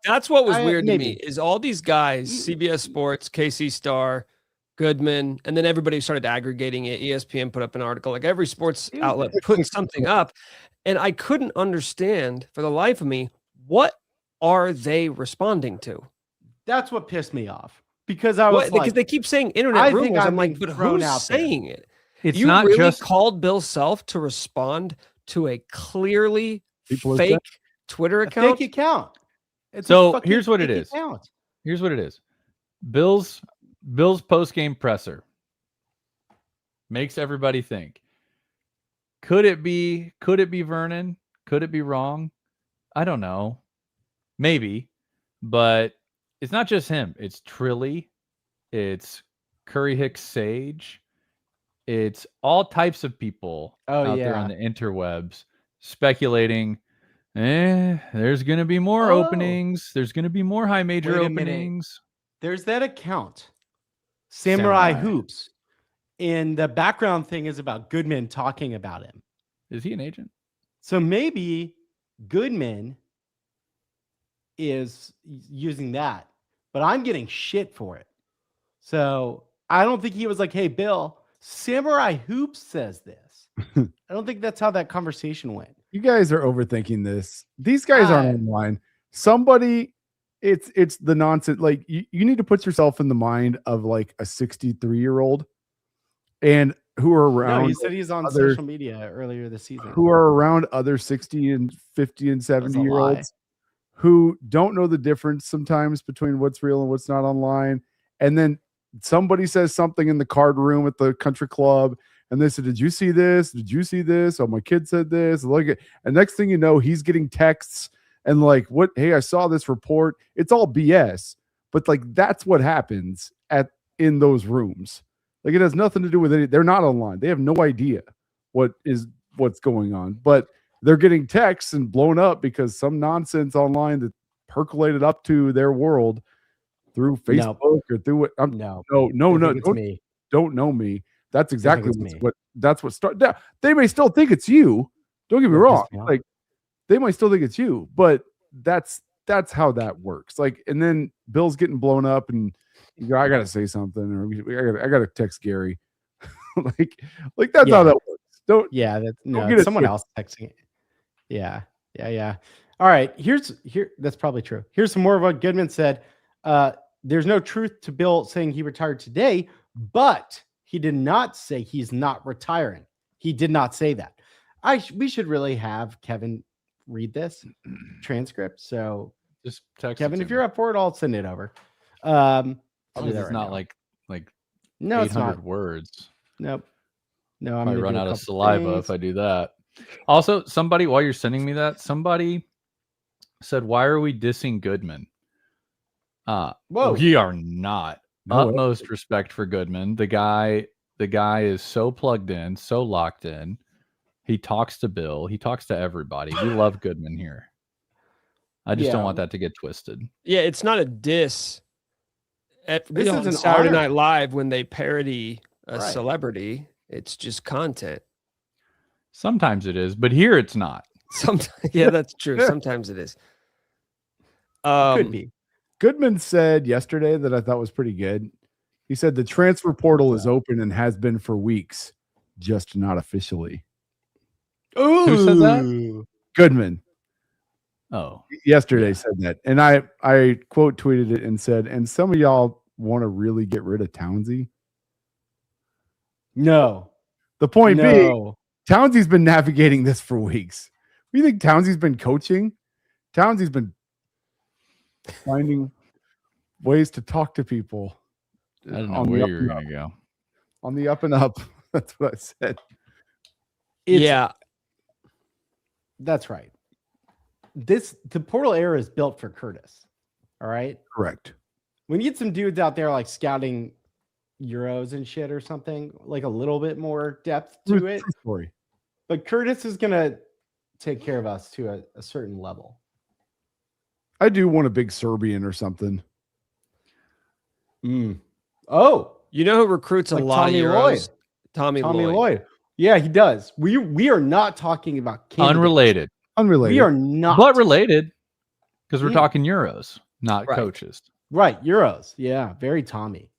That's what was weird to me is all these guys, CBS Sports, KC Star, Goodman, and then everybody started aggregating it. ESPN put up an article. Like every sports outlet put something up. And I couldn't understand for the life of me, what are they responding to? That's what pissed me off. Because I was because they keep saying internet rumors. I'm like, but who's saying it? It's you not really just called Bill Self to respond to a clearly fake Twitter account. Fake account. So here's what it is. Here's what it is. Bill's post-game presser makes everybody think. Could it be Vernon? Could it be wrong? I don't know. Maybe, but it's not just him. It's Trilly. It's Curry Hicks Sage. It's all types of people out there on the interwebs speculating, there's going to be more openings. There's going to be more high major openings. There's that account, Samurai Hoops. And the background thing is about Goodman talking about him. Is he an agent? So maybe Goodman is using that, but I'm getting shit for it. So I don't think he was like, hey, Bill, Samurai Hoops says this. I don't think that's how that conversation went. You guys are overthinking this. These guys aren't online. Somebody, it's the nonsense. Like you need to put yourself in the mind of like a 63-year-old and who are around. No, he said he's on social media earlier this season. Who are around other 60 and 50 and 70-year-olds who don't know the difference sometimes between what's real and what's not online. And then somebody says something in the card room at the country club, And they said, did you see this? Did you see this? Oh, my kid said this. Look, and next thing you know, he's getting texts and like, what? Hey, I saw this report. It's all BS. But like, that's what happens in those rooms. Like, it has nothing to do with it. They're not online. They have no idea what's going on. But they're getting texts and blown up because some nonsense online that percolated up to their world through Facebook or through it. No. Don't know me. That's exactly that's what started. They may still think it's you. Don't get me wrong. Like, they might still think it's you, but that's how that works. Like, and then Bill's getting blown up, and you go, I gotta say something, or I gotta text Gary. like that's how that works. Don't someone else texting it. Yeah. All right, that's probably true. Here's some more of what Goodman said. There's no truth to Bill saying he retired today, but he did not say he's not retiring. He did not say that. We should really have Kevin read this transcript. So just text Kevin, if you're up for it, I'll send it over. I'll do that. It's not like no, 800 it's not words. Nope. No, I'm gonna run out of saliva if I do that. Also, somebody, while you're sending me that, somebody said, "Why are we dissing Goodman?" We are not. Utmost respect for Goodman. The guy is so plugged in, so locked in. He talks to Bill. He talks to everybody. We love Goodman here. I just don't want that to get twisted. Yeah, it's not a diss. This is an Saturday honor. Night Live when they parody a celebrity. It's just content. Sometimes it is, but here it's not. Sometimes, yeah, that's true. Sometimes it is. Could be. Goodman said yesterday that I thought was pretty good. He said the transfer portal is open and has been for weeks, just not officially. Ooh. Who said that? Goodman. Oh, yesterday said that. And I quote tweeted it and said, and some of y'all want to really get rid of Townsy? No. The point being, Townsy's been navigating this for weeks. You think Townsy's been coaching? Townsy's been finding ways to talk to people. I don't know where you're going to go. On the up and up. That's what I said. That's right. The portal era is built for Curtis. All right. Correct. We need some dudes out there like scouting Euros and shit or something, like a little bit more depth to it. Story. But Curtis is going to take care of us to a certain level. I do want a big Serbian or something. Oh, you know who recruits like a lot Tommy of Euros? Lloyd. Tommy Lloyd. Yeah, he does. We are not talking about candidates. Unrelated. We are not, but related because we're talking Euros, not coaches. Right, Euros. Yeah, very Tommy.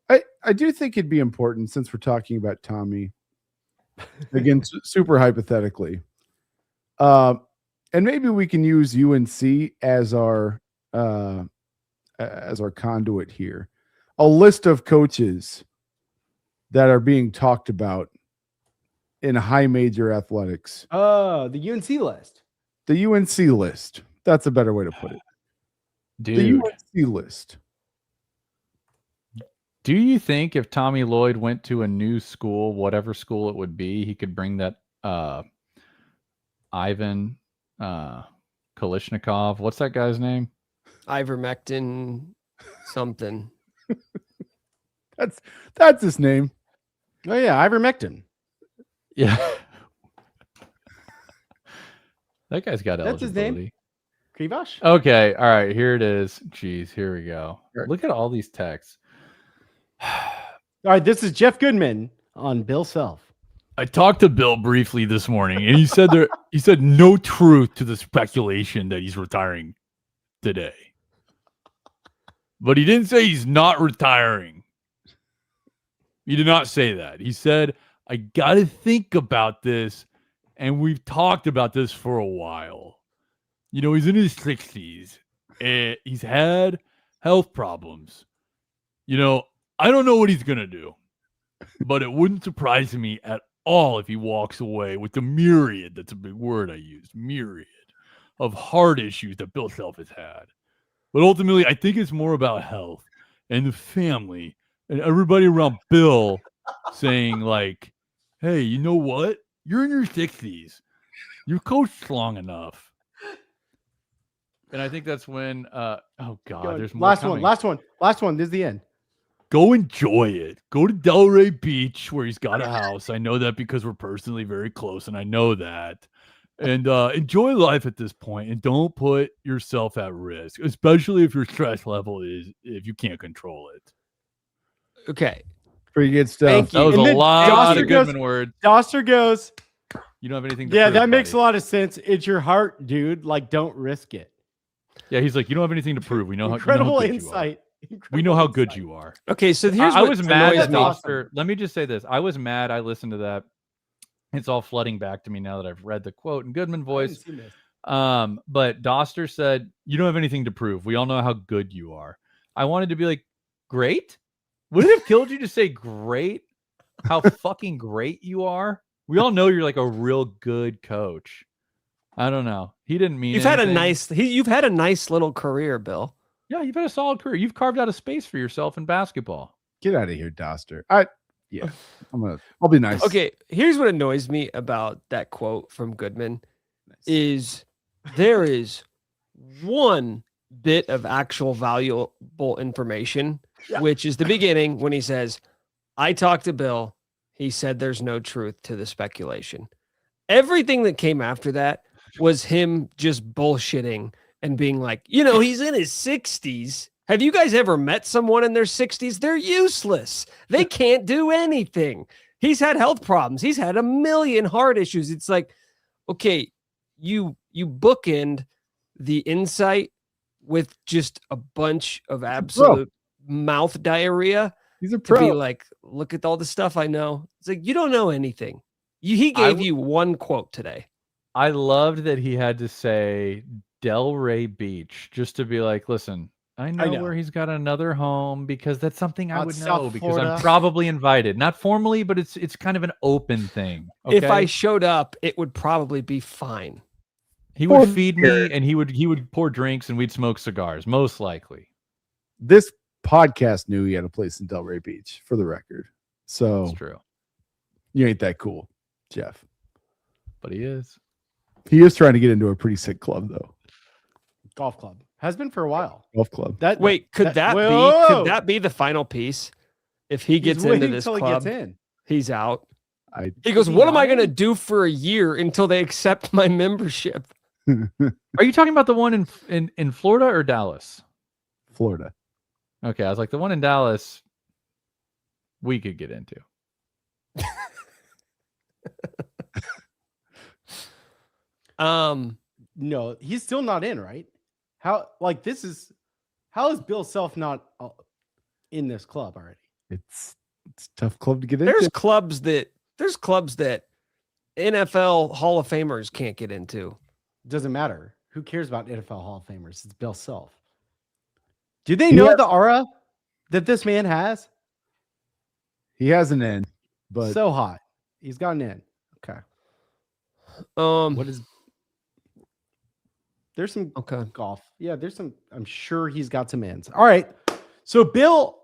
I do think it'd be important, since we're talking about Tommy, again, super hypothetically, and maybe we can use UNC as our conduit here. A list of coaches that are being talked about in high major athletics. The UNC list. The UNC list. That's a better way to put it. Dude. The UNC list. Do you think if Tommy Lloyd went to a new school, whatever school it would be, he could bring that Ivan Kalishnikov? What's that guy's name? Ivermectin something. That's his name. Oh yeah, Ivermectin. Yeah. That guy's got That's eligibility. his name. Krivash? Okay. All right. Here it is. Jeez. Here we go. Look at all these texts. All right. This is Jeff Goodman on Bill Self. I talked to Bill briefly this morning, and he said he said no truth to the speculation that he's retiring today. But he didn't say he's not retiring. He did not say that. He said, I got to think about this. And we've talked about this for a while. You know, he's in his 60s. And he's had health problems. You know, I don't know what he's going to do. But it wouldn't surprise me at all if he walks away with the myriad, that's a big word I used, myriad of heart issues that Bill Self has had. But ultimately, I think it's more about health and the family and everybody around Bill saying, like, hey, you know what? You're in your 60s. You've coached long enough. And I think that's when, oh God, there's more last coming. Last one. This is the end. Go enjoy it. Go to Delray Beach where he's got a house. I know that because we're personally very close, and I know that. And enjoy life at this point, and don't put yourself at risk, especially if your stress level if you can't control it. Okay. Pretty good stuff. Thank you. That was And a then lot of Doster Goodman words. Doster goes, You don't have anything to yeah, prove, that makes a buddy. lot of sense. It's your heart, dude. Like, don't risk it. Yeah, he's like, you don't have anything to prove. We know Incredible how good you are. insight. We know how good you are. Okay, so here's I what was mad annoys that me. Doster. Let me just say this. I was mad. I listened to that. It's all flooding back to me now that I've read the quote in Goodman voice. But Doster said, you don't have anything to prove. We all know how good you are. I wanted to be like, great? Would it have killed you to say great? How fucking great you are? We all know you're like a real good coach. I don't know. He didn't mean You've had a nice little career, Bill. Yeah, you've had a solid career. You've carved out a space for yourself in basketball. Get out of here, Doster. I'll be nice. Okay, here's what annoys me about that quote from Goodman is there is one bit of actual valuable information, which is the beginning when he says, I talked to Bill. He said there's no truth to the speculation. Everything that came after that was him just bullshitting and being like, he's in his 60s. Have you guys ever met someone in their 60s? They're useless. They can't do anything. He's had health problems. He's had a million heart issues. It's like, okay, you bookend the insight with just a bunch of absolute mouth diarrhea. He's a To pro. be like, look at all the stuff I know. It's like, you don't know anything. He gave you one quote today. I loved that he had to say Delray Beach just to be like, listen, I know where he's got another home because that's something I would know because I'm probably invited. Not formally, but it's kind of an open thing. Okay? If I showed up, it would probably be fine. He would feed me and he would pour drinks and we'd smoke cigars, most likely. This podcast knew he had a place in Delray Beach, for the record. So That's true. You ain't that cool, Jeff. But he is. He is trying to get into a pretty sick club, though. Golf club. Has been for a while. Golf club. Could that be the final piece? If he gets into this club, he's out. He goes, what am I going to do for a year until they accept my membership? Are you talking about the one in Florida or Dallas? Florida. Okay, I was like, the one in Dallas, we could get into. No, he's still not in, right? How is Bill Self not in this club already? It's a tough club to get into. There's clubs that NFL Hall of Famers can't get into. Doesn't matter. Who cares about NFL Hall of Famers? It's Bill Self. Do they know the aura that this man has? He has an in, but so hot. He's got an in. Okay. What is? There's some golf. Yeah, there's some. I'm sure he's got some ends. All right. So Bill,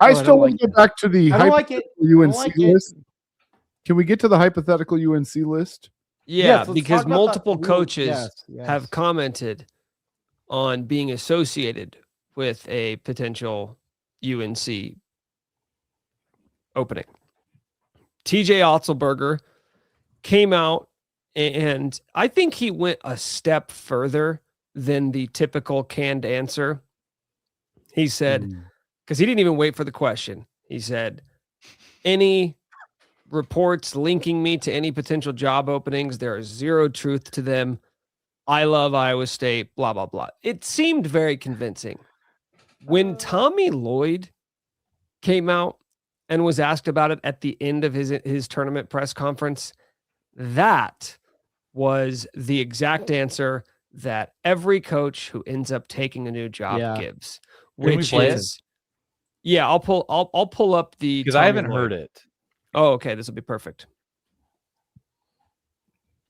I still want to go back to the hypothetical UNC list. Can we get to the hypothetical UNC list? Yeah, because multiple coaches have commented on being associated with a potential UNC opening. TJ Otzelberger came out, and I think he went a step further than the typical canned answer. He said, because he didn't even wait for the question. He said, any reports linking me to any potential job openings, there is zero truth to them. I love Iowa State, blah, blah, blah. It seemed very convincing. When Tommy Lloyd came out and was asked about it at the end of his tournament press conference, that was the exact answer that every coach who ends up taking a new job gives, which is, I'll pull up the, because I haven't heard it. Oh, okay. This will be perfect.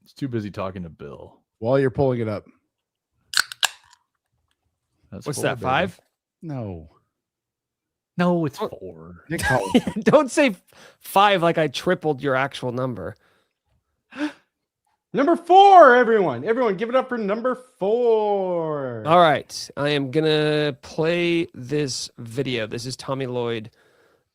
It's too busy talking to Bill. While you're pulling it up. What's that, 5? No. No, it's 4. McCollum. Don't say 5 like I tripled your actual number. Number 4, everyone. Everyone, give it up for number 4. All right. I am going to play this video. This is Tommy Lloyd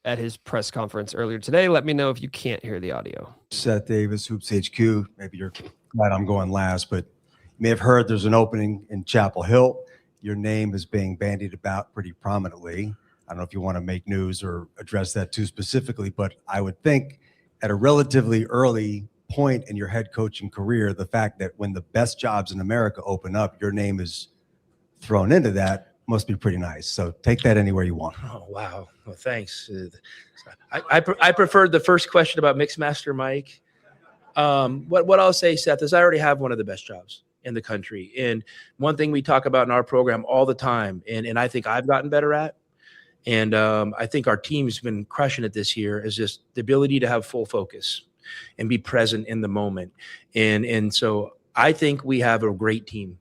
at his press conference earlier today. Let me know if you can't hear the audio. Seth Davis, Hoops HQ. Maybe you're glad I'm going last, but you may have heard there's an opening in Chapel Hill. Your name is being bandied about pretty prominently. I don't know if you want to make news or address that too specifically, but I would think at a relatively early point in your head coaching career, the fact that when the best jobs in America open up, your name is thrown into that must be pretty nice. So take that anywhere you want. Oh, wow. Well, thanks. I preferred the first question about Mixmaster Mike. What I'll say, Seth, is I already have one of the best jobs in the country. And one thing we talk about in our program all the time, and I think I've gotten better at, and I think our team's been crushing it this year, is just the ability to have full focus and be present in the moment. And so I think we have a great team.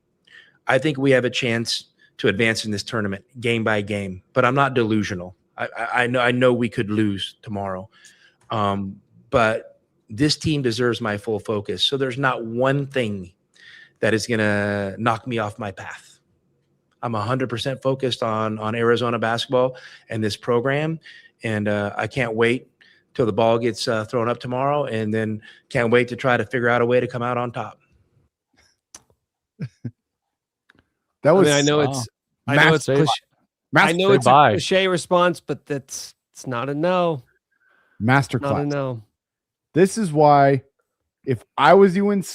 I think we have a chance to advance in this tournament game by game, but I'm not delusional. I know we could lose tomorrow. But this team deserves my full focus. So there's not one thing that is going to knock me off my path. I'm 100% focused on Arizona basketball and this program. And I can't wait till the ball gets thrown up tomorrow, and then can't wait to try to figure out a way to come out on top. That was. I know it's a cliche response, but it's not a no. Masterclass. Not a no. This is why, if I was UNC,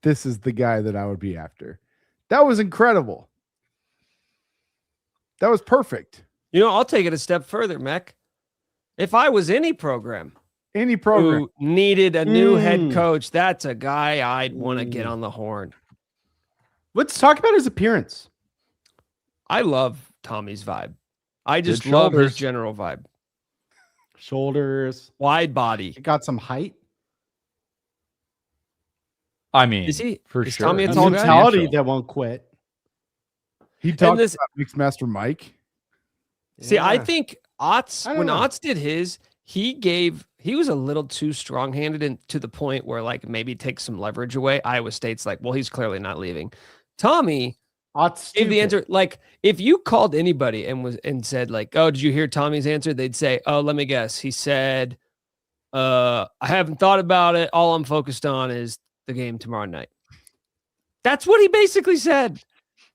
this is the guy that I would be after. That was incredible. That was perfect. You know, I'll take it a step further, Mech. If I was any program who needed a new head coach, that's a guy I'd want to get on the horn. Let's talk about his appearance. I love Tommy's vibe. I just love his general vibe. Shoulders, wide body. He got some height. I mean, is he for is sure? Tommy a mentality that won't quit. He talked about Mixmaster Mike. See, I think when Otts did his, he was a little too strong-handed, and to the point where like maybe takes some leverage away. Iowa State's like, well, he's clearly not leaving. Tommy gave the answer. Like, if you called anybody and said like, oh, did you hear Tommy's answer? They'd say, oh, let me guess. He said, I haven't thought about it. All I'm focused on is the game tomorrow night. That's what he basically said.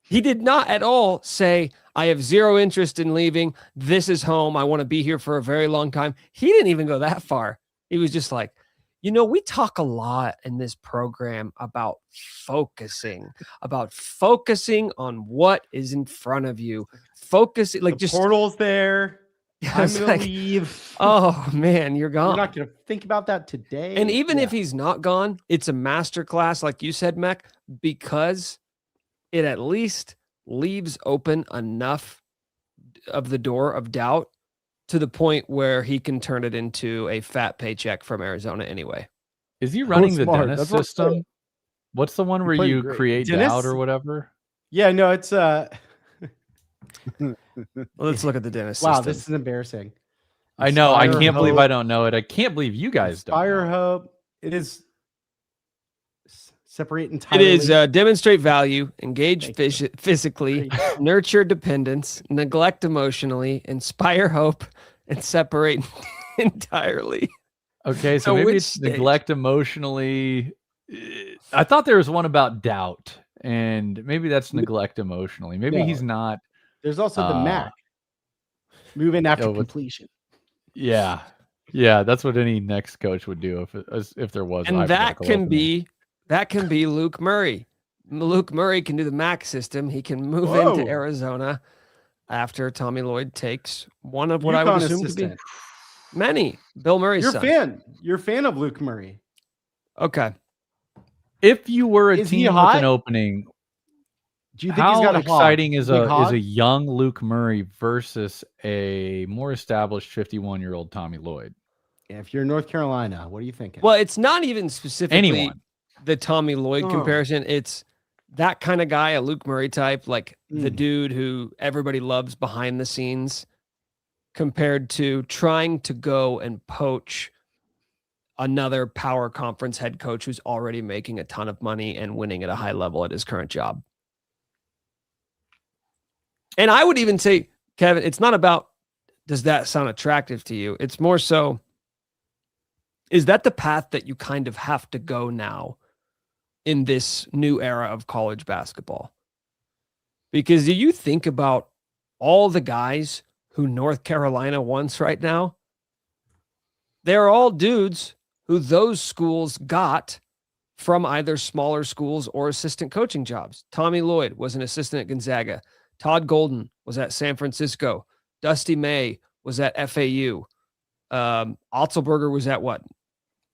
He did not at all say, I have zero interest in leaving. This is home. I want to be here for a very long time. He didn't even go that far. He was just like, you know, we talk a lot in this program about focusing on what is in front of you. Focusing, like, the just portal's there. I'm gonna leave. Oh man, you're gone. You're not gonna think about that today. And even if he's not gone, it's a masterclass, like you said, Mech, because it at least leaves open enough of the door of doubt to the point where he can turn it into a fat paycheck from Arizona anyway. Is he running the Dennis system? What's the one where you create doubt or whatever? Yeah, no, it's Well, let's look at the Dennis wow, system. this is embarrassing. I know. I can't believe I don't know it. I can't believe you guys don't. Fire hope. It is separate entirely. It is demonstrate value, engage physically, nurture dependence, neglect emotionally, inspire hope, and separate entirely. Okay, so maybe it's neglect emotionally. I thought there was one about doubt, and maybe that's neglect emotionally. Maybe he's not. There's also the MAC. Move in after completion. Yeah. Yeah, that's what any next coach would do if there was. And that can be Luke Murray. Luke Murray can do the MAC system. He can move into Arizona after Tommy Lloyd takes one of what I would assume to be many. Bill Murray's son. You're a fan of Luke Murray. Okay. If you were a team with an opening, do you think he's got exciting is a young Luke Murray versus a more established 51-year-old Tommy Lloyd? Yeah, if you're in North Carolina, what are you thinking? Well, it's not even specifically the Tommy Lloyd comparison. It's that kind of guy, a Luke Murray type, like the dude who everybody loves behind the scenes, compared to trying to go and poach another power conference head coach who's already making a ton of money and winning at a high level at his current job. And I would even say, Kevin, it's not about, does that sound attractive to you? It's more so, is that the path that you kind of have to go now in this new era of college basketball? Because do you think about all the guys who North Carolina wants right now? They're all dudes who those schools got from either smaller schools or assistant coaching jobs. Tommy Lloyd was an assistant at Gonzaga. Todd Golden was at San Francisco. Dusty May was at FAU. Otzelberger was at what?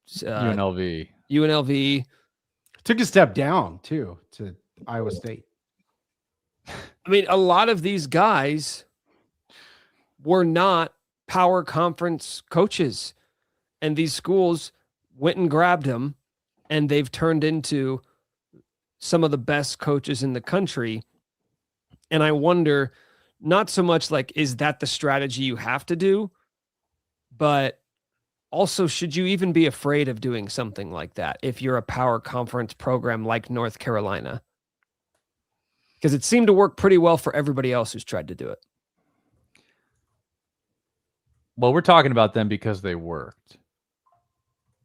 UNLV. UNLV. Took a step down, too, to Iowa State. I mean, a lot of these guys were not power conference coaches. And these schools went and grabbed them, and they've turned into some of the best coaches in the country. And I wonder, not so much like, is that the strategy you have to do? But also, should you even be afraid of doing something like that if you're a power conference program like North Carolina? Because it seemed to work pretty well for everybody else who's tried to do it. Well, we're talking about them because they worked.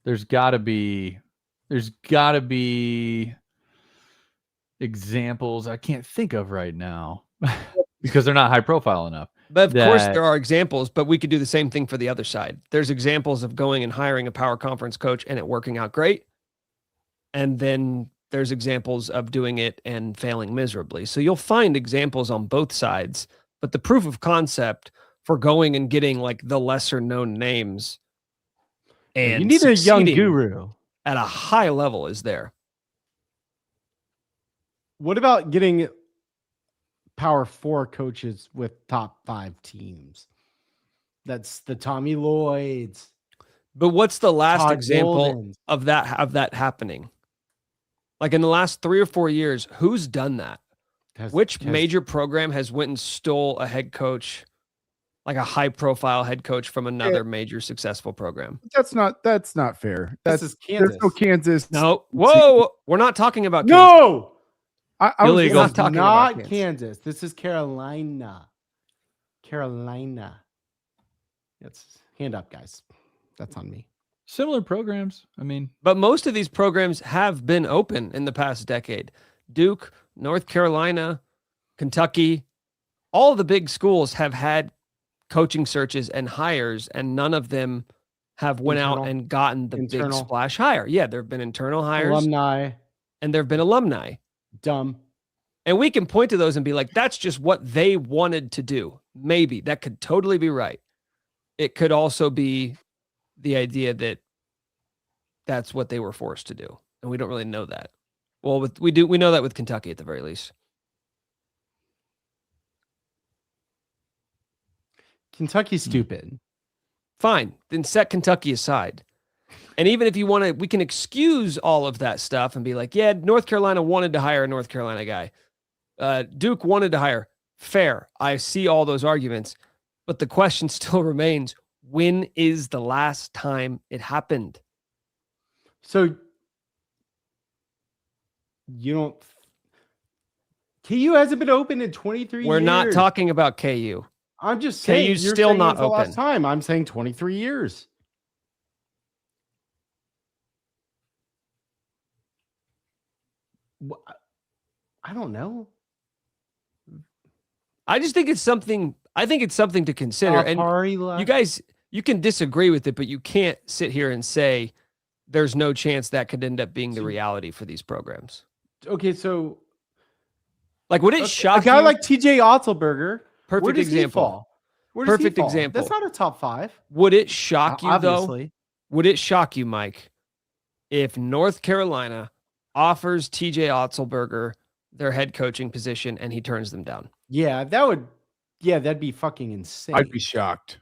There's got to be examples I can't think of right now because they're not high profile enough. But of course there are examples, but we could do the same thing for the other side. There's examples of going and hiring a power conference coach and it working out great. And then there's examples of doing it and failing miserably. So you'll find examples on both sides, but the proof of concept for going and getting like the lesser known names and you need a young guru at a high level is there. What about getting Power 4 coaches with top 5 teams? That's the Tommy Lloyds. But what's the last Todd example Goldens. of that happening? Like in the last 3 or 4 years, who's done that? Which major program has went and stole a head coach, like a high profile head coach from another major successful program? That's not fair. This is Kansas. There's no Kansas. No. Whoa. We're not talking about Kansas. No. I Billy, was not just talking Not about Kansas. This is Carolina. Carolina. It's hand up, guys. That's on me. Similar programs. I mean, But most of these programs have been open in the past decade. Duke, North Carolina, Kentucky, all the big schools have had coaching searches and hires, and none of them have went out and gotten the big splash hire. Yeah, there have been internal hires, Alumni. and there have been alumni. Dumb. And we can point to those and be like, that's just what they wanted to do. Maybe that could totally be right. It could also be the idea that that's what they were forced to do. And we don't really know that. Well, we know that with Kentucky at the very least. Kentucky's stupid. Fine. Then set Kentucky aside. And even if you want to, we can excuse all of that stuff and be like, yeah, North Carolina wanted to hire a North Carolina guy. Duke wanted to hire. Fair. I see all those arguments. But the question still remains, when is the last time it happened? So you don't. KU hasn't been open in 23 years. We're not talking about KU. I'm just saying. KU's you're still saying not it's the open. last time. I'm saying 23 years. I don't know. I just think it's something. I think it's something to consider. And you guys, you can disagree with it, but you can't sit here and say there's no chance that could end up being the reality for these programs. Okay, so like, would it shock a guy you? like TJ Otzelberger? Perfect where does example. He fall? Where does Perfect he fall? example. That's not a top 5. Would it shock you Obviously. though? Would it shock you, Mike, if North Carolina offers TJ Otzelberger their head coaching position and he turns them down? Yeah, that would. Yeah, that'd be fucking insane. I'd be shocked.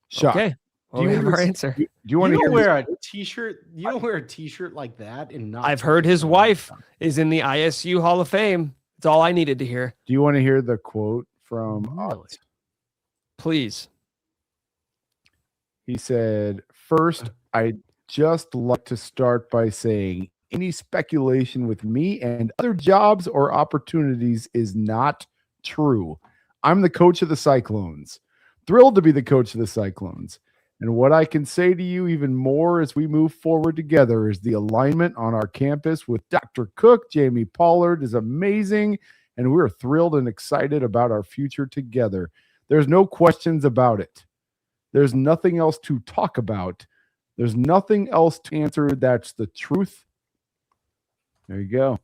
Shocked. Okay. Well, we have our answer. Do you want to hear? wear a t-shirt? You don't wear a t-shirt like that and not. I've heard his wife is in the ISU Hall of Fame. That's all I needed to hear. Do you want to hear the quote from Ott? Please. He said, "First, I'd just like to start by saying any speculation with me and other jobs or opportunities is not true. I'm the coach of the Cyclones. Thrilled to be the coach of the Cyclones. And what I can say to you even more as we move forward together is the alignment on our campus with Dr. Cook, Jamie Pollard is amazing, and we're thrilled and excited about our future together. There's no questions about it. There's nothing else to talk about. There's nothing else to answer. That's the truth." There you go.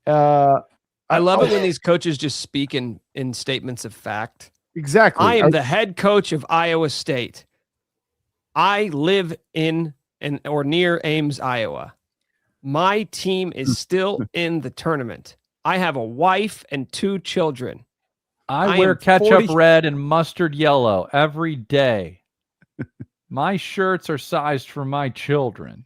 I love it when these coaches just speak in statements of fact. Exactly. I am the head coach of Iowa State. I live in or near Ames, Iowa. My team is still in the tournament. I have a wife and 2 children. I wear ketchup red and mustard yellow every day. My shirts are sized for my children.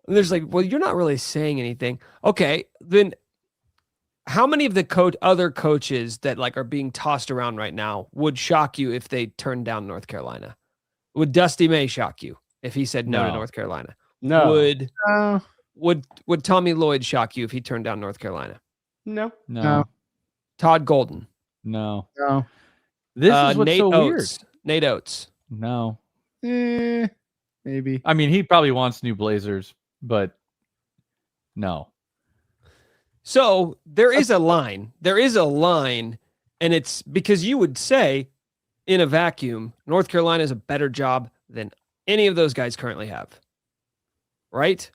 There's like, well, you're not really saying anything. Okay, then how many of the other coaches that like are being tossed around right now would shock you if they turned down North Carolina? Would Dusty May shock you if he said no to North Carolina? No. Would Tommy Lloyd shock you if he turned down North Carolina? No. Todd Golden? No. This is what's Nate so Oates. weird. Nate Oates? No. Maybe. I mean, he probably wants new Blazers, but no. So there is a line. There is a line, and it's because you would say in a vacuum, North Carolina is a better job than any of those guys currently have. Right?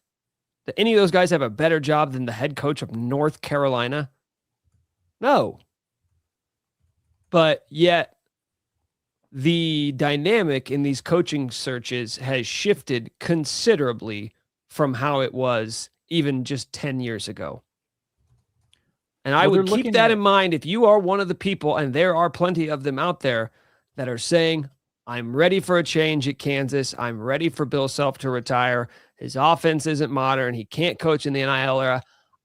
Do any of those guys have a better job than the head coach of North Carolina? No. But yet, the dynamic in these coaching searches has shifted considerably from how it was even just 10 years ago. And I would keep that in mind if you are one of the people, and there are plenty of them out there, that are saying, I'm ready for a change at Kansas. I'm ready for Bill Self to retire. His offense isn't modern. He can't coach in the NIL era.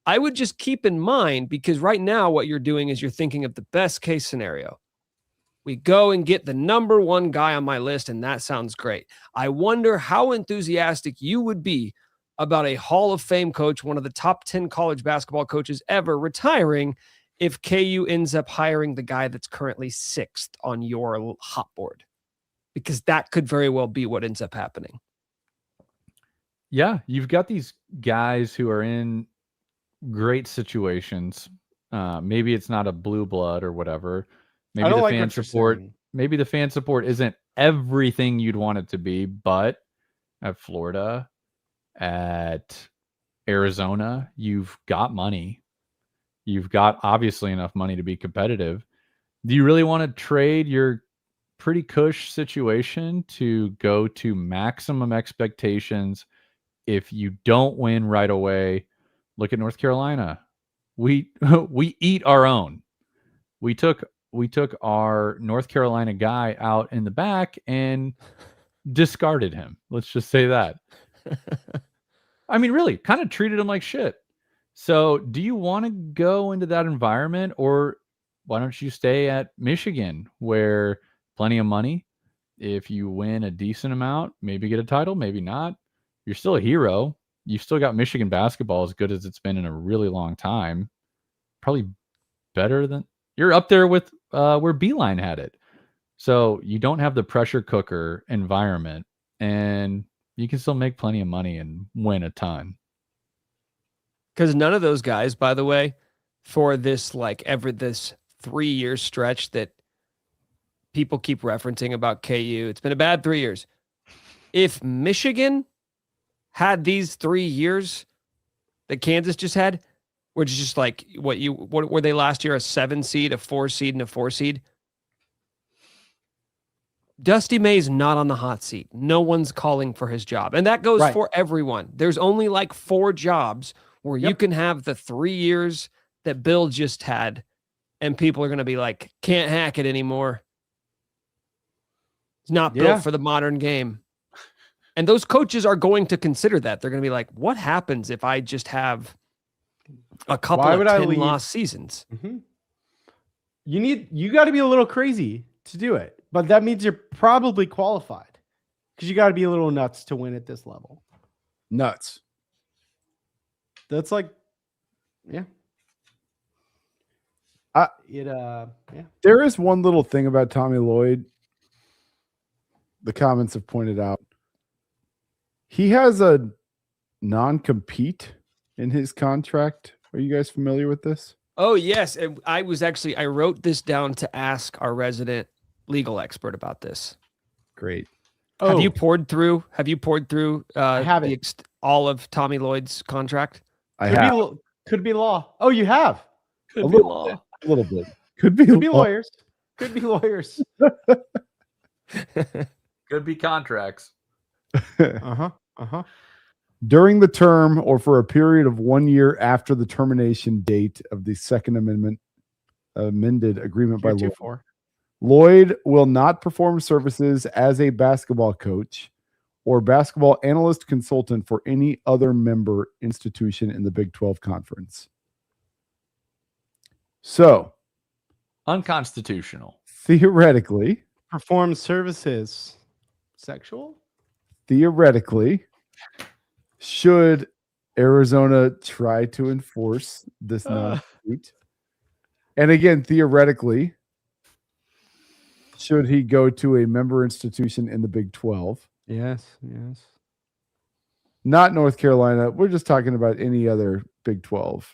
I would just keep in mind, because right now what you're doing is you're thinking of the best case scenario. We go and get the number 1 guy on my list, and that sounds great. I wonder how enthusiastic you would be about a Hall of Fame coach, one of the top 10 college basketball coaches ever, retiring if KU ends up hiring the guy that's currently 6th on your hot board, because that could very well be what ends up happening. Yeah, you've got these guys who are in great situations. Maybe it's not a blue blood or whatever. Maybe the fan support. Maybe the fan support isn't everything you'd want it to be, but at Florida, at Arizona, you've got money. You've got obviously enough money to be competitive. Do you really want to trade your pretty cush situation to go to maximum expectations if you don't win right away? Look at North Carolina. We eat our own. We took our North Carolina guy out in the back and discarded him. Let's just say that. I mean, really, kind of treated him like shit. So do you want to go into that environment, or why don't you stay at Michigan, where plenty of money? If you win a decent amount, maybe get a title, maybe not. You're still a hero. You've still got Michigan basketball as good as it's been in a really long time. Probably better than you're up there with where Beeline had it. So you don't have the pressure cooker environment, and you can still make plenty of money and win a ton. Because none of those guys, by the way, for this this 3-year stretch that people keep referencing about KU, it's been a bad 3 years. If Michigan had these 3 years that Kansas just had, which is just like what were they last year? A 7 seed, a 4 seed, and a 4 seed. Dusty May's not on the hot seat. No one's calling for his job. And that goes for everyone. There's only like 4 jobs where you can have the 3 years that Bill just had and people are going to be like, can't hack it anymore. It's not built for the modern game. And those coaches are going to consider that. They're going to be like, what happens if I just have a couple of 10-loss seasons? Mm-hmm. You got to be a little crazy to do it, but that means you're probably qualified because you got to be a little nuts to win at this level. Nuts. That's like, yeah. There is one little thing about Tommy Lloyd. The comments have pointed out. He has a non-compete in his contract. Are you guys familiar with this? Oh, yes. I wrote this down to ask our resident legal expert about this. Great. Have you poured through I have all of Tommy Lloyd's contract? Could be law. Oh, you have? Could be law. A little bit. Could be lawyers. Could be lawyers. Could be contracts. During the term or for a period of 1 year after the termination date of the Second Amendment amended agreement by Lloyd, Lloyd will not perform services as a basketball coach or basketball analyst consultant for any other member institution in the Big 12 Conference. So, unconstitutional. Theoretically, perform services. Sexual? Theoretically, should Arizona try to enforce this non-compete? And again, theoretically, should he go to a member institution in the Big 12? Yes. Not North Carolina. We're just talking about any other Big 12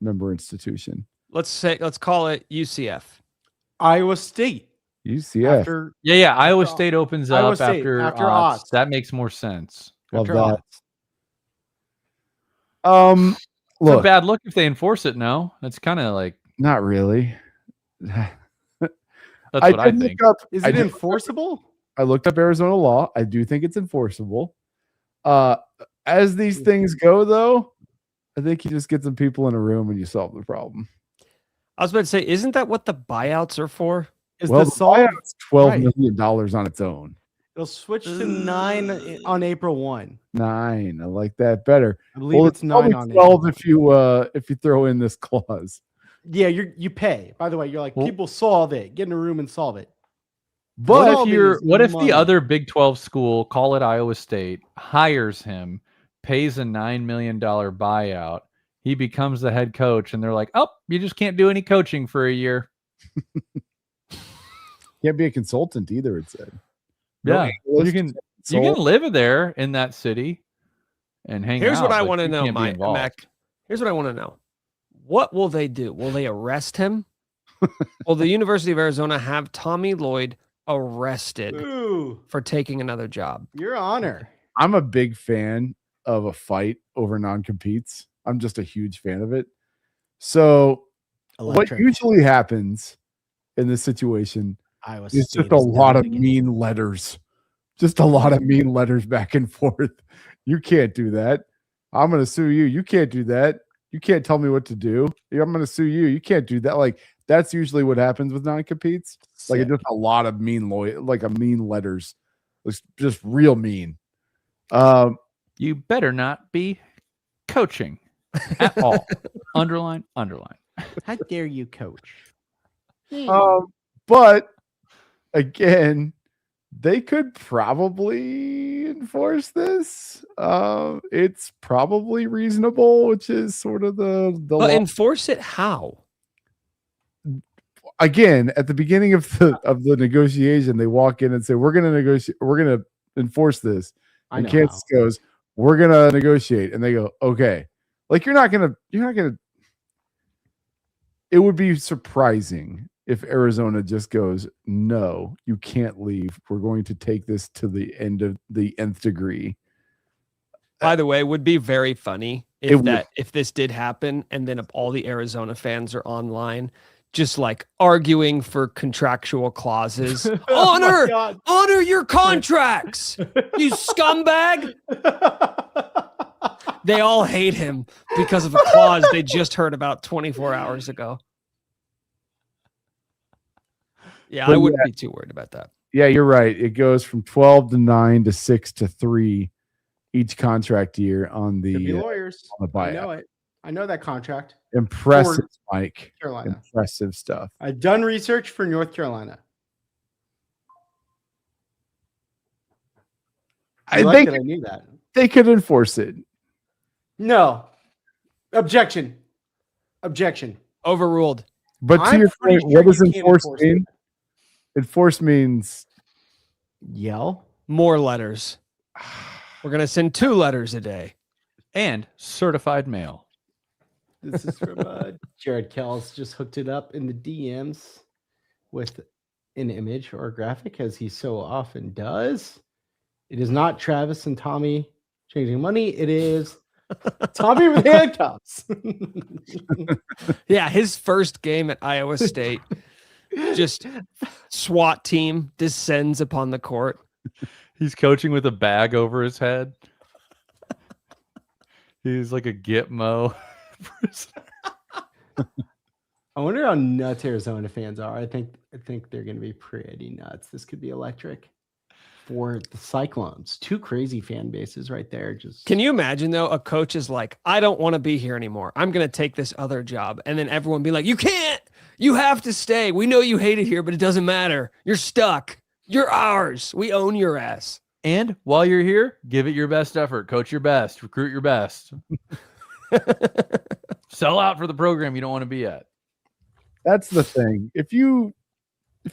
member institution. Let's call it UCF. Iowa State. UCF. Iowa State opens up after odds. That makes more sense. Love that. It's a bad look if they enforce it now. That's kind of like not really. That's what I think. Is it enforceable? I looked up Arizona law. I do think it's enforceable. As these things go, though, I think you just get some people in a room and you solve the problem. I was about to say, isn't that what the buyouts are for? The buyout's $12 million on its own. It'll switch to 9 on April 1. 9. I like that better. I believe it's 9 on 12 if you throw in this clause. Yeah, you pay. By the way, you're like, people solve it. Get in a room and solve it. But what if the other Big 12 school, call it Iowa State, hires him, pays a $9 million buyout, he becomes the head coach, and they're like, oh, you just can't do any coaching for a year. Can't be a consultant either, it said. Yeah, you can live there in that city and hang out. Here's what I want to know, Mac. Here's what I want to know. What will they do? Will they arrest him? Will the University of Arizona have Tommy Lloyd arrested for taking another job? Your Honor. I'm a big fan of a fight over non-competes. I'm just a huge fan of it. So what usually happens in this situation is just a lot of mean letters. Just a lot of mean letters back and forth. You can't do that. I'm going to sue you. You can't do that. You can't tell me what to do. I'm going to sue you. You can't do that. Like, that's usually what happens with non-competes. Like, it's just a lot of mean mean letters. It's just real mean. You better not be coaching at all. Underline. How dare you coach? But again, they could probably enforce this. It's probably reasonable, which is sort of the but enforce it how? Again, at the beginning of the negotiation, they walk in and say, we're going to negotiate, we're going to enforce this. And Kansas goes, we're going to negotiate. And they go, okay. Like, you're not going to, it would be surprising if Arizona just goes, no, you can't leave. We're going to take this to the end of the nth degree. By the way, it would be very funny if this did happen, and then all the Arizona fans are online just like arguing for contractual clauses. honor your contracts, you scumbag. They all hate him because of a clause they just heard about 24 hours ago. Yeah, But I wouldn't be too worried about that. Yeah, you're right. It goes from 12 to 9 to 6 to 3 each contract year on Could be the lawyers. on the I buyout. know it. I know that contract. Impressive, Mike. Carolina. Impressive stuff. I've done research for North Carolina. I knew that. They could enforce it. No. Objection. Overruled. But to I'm your pretty point, sure what does you can't enforce enforce mean? Enforce means Yell. More letters. We're going to send 2 letters a day. And certified mail. This is from Jared Kells. Just hooked it up in the DMs with an image or a graphic, as he so often does. It is not Travis and Tommy changing money. It is Tommy with handcuffs. Yeah, his first game at Iowa State, just SWAT team descends upon the court. He's coaching with a bag over his head. He's like a Gitmo. I wonder how nuts Arizona fans are. I think they're going to be pretty nuts. This could be electric for the Cyclones. 2 crazy fan bases right there. Just Can you imagine though? A coach is like, I don't want to be here anymore. I'm going to take this other job. And then everyone be like, you can't, you have to stay. We know you hate it here, but it doesn't matter. You're stuck. You're ours. We own your ass. And while you're here, give it your best effort. Coach your best. Recruit your best. Sell out for the program you don't want to be at. that's the thing. If you're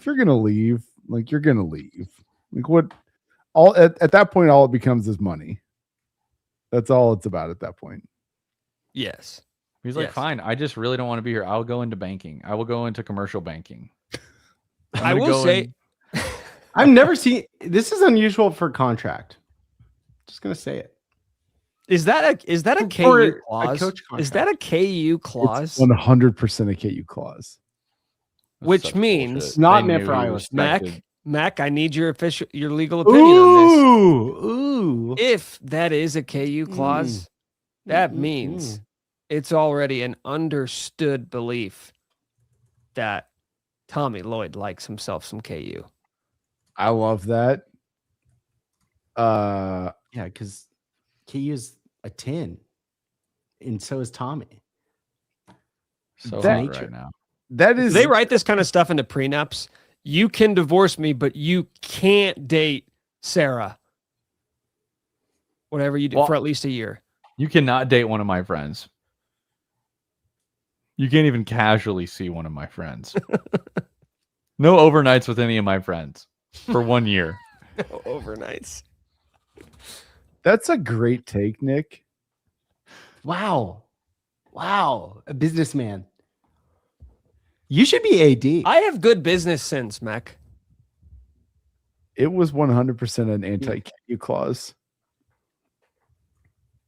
gonna leave, like you're gonna leave. Like what all at that point, all it becomes is money. That's all it's about at that point. Yes. He's like, Yes. fine, I just really don't want to be here. I'll go into banking. I will go into commercial banking. I will say, I've never seen this. Is unusual for contract. Just gonna say it. is that a For KU a clause? coach Is that a KU clause? 100% a KU clause. Which Such means- bullshit. It's not They meant knew for he Iowa respected- Mac, I need your legal opinion on Ooh. this. If that is a KU clause, that means it's already an understood belief that Tommy Lloyd likes himself some KU. I love that. Yeah, because KU is a 10, and so is Tommy. So That- hot right now. That If is they write this kind of stuff into prenups, you can divorce me, but you can't date Sarah. Whatever you do Well- for at least a year. You cannot date one of my friends. You can't even casually see one of my friends. No overnights with any of my friends for 1 year. Overnights. that's a great take, Nick. Wow, a businessman. You should be AD. I have good business sense, Mac. It was 100% an anti-KU clause.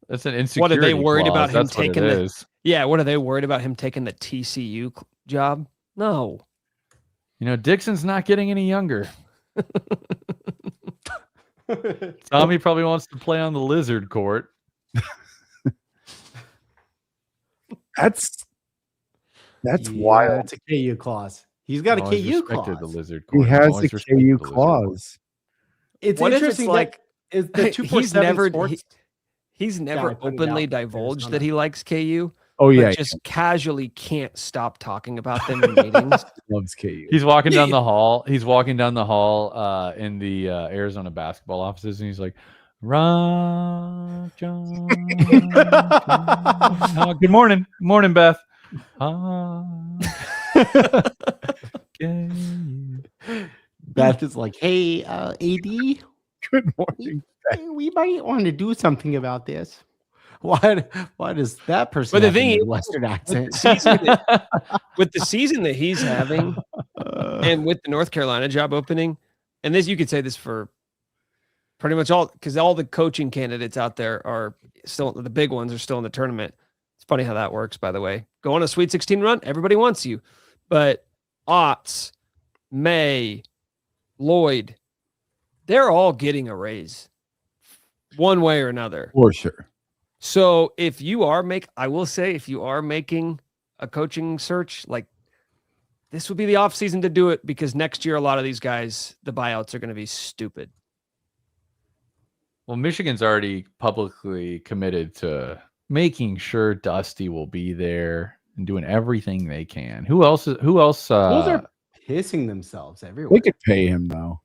That's an insecurity. What are they worried clause. about him That's what it taking the- is. Yeah, what are they worried about him taking the TCU job? No. You know, Dixon's not getting any younger. Tommy probably wants to play on the lizard court. That's Yeah, wild. It's a KU clause. He's got a Always KU respected clause. The lizard He court. has Always a respected KU the lizard court. clause. It's What if it's interesting. like- is the 247 sports. He's I never put it openly out. divulged Arizona. that he likes KU, Oh but yeah, just casually can't stop talking about them in meetings. he loves KU. He's walking down the hall. He's walking down the hall in the Arizona basketball offices, and he's like, "Rock, John, John." Good morning, morning, Beth. Beth is like, "Hey, AD, Good morning. we might want to do something about this." Why does that person But the have a thing is, Midwestern accent? With the season that he's having, and with the North Carolina job opening, and this you could say this for pretty much all, because all the coaching candidates out there are still, the big ones are still in the tournament. It's funny how that works, by the way. Go on a Sweet 16 run, everybody wants you. But Otts, May, Lloyd, they're all getting a raise one way or another. For sure. So if you are I will say, if you are making a coaching search, like this would be the offseason to do it because next year, a lot of these guys, the buyouts are going to be stupid. Well, Michigan's already publicly committed to making sure Dusty will be there and doing everything they can. Who else? Schools are pissing themselves everywhere. They could pay him though.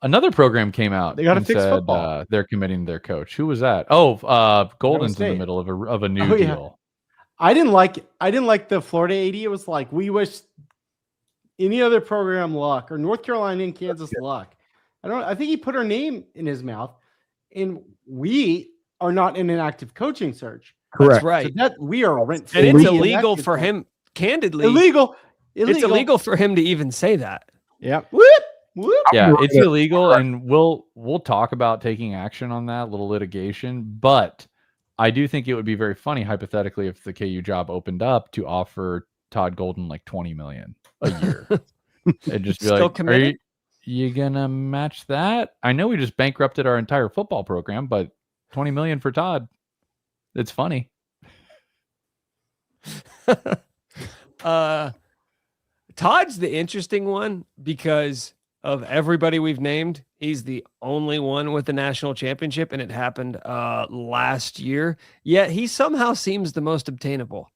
Another program came out. They gotta and fix said, football. They're committing their coach. Who was that? Oh, Golden's in the State. middle of a new deal. I didn't like the Florida AD. It was like, we wish any other program luck, or North Carolina and Kansas luck. I think he put our name in his mouth, and we are not in an active coaching search. Correct. That's right. So that we are rent And it's illegal for him, candidly. Illegal. It's illegal for him to even say that. Yeah. Whoop, whoop. Yeah, it's illegal, and we'll talk about taking action on that little litigation. But I do think it would be very funny, hypothetically, if the KU job opened up to offer Todd Golden like $20 million a year. And just be Still like, committed? are you gonna match that? I know we just bankrupted our entire football program, but $20 million for Todd. It's funny. Todd's the interesting one because of everybody we've named. He's the only one with the national championship, and it happened last year. Yet he somehow seems the most obtainable.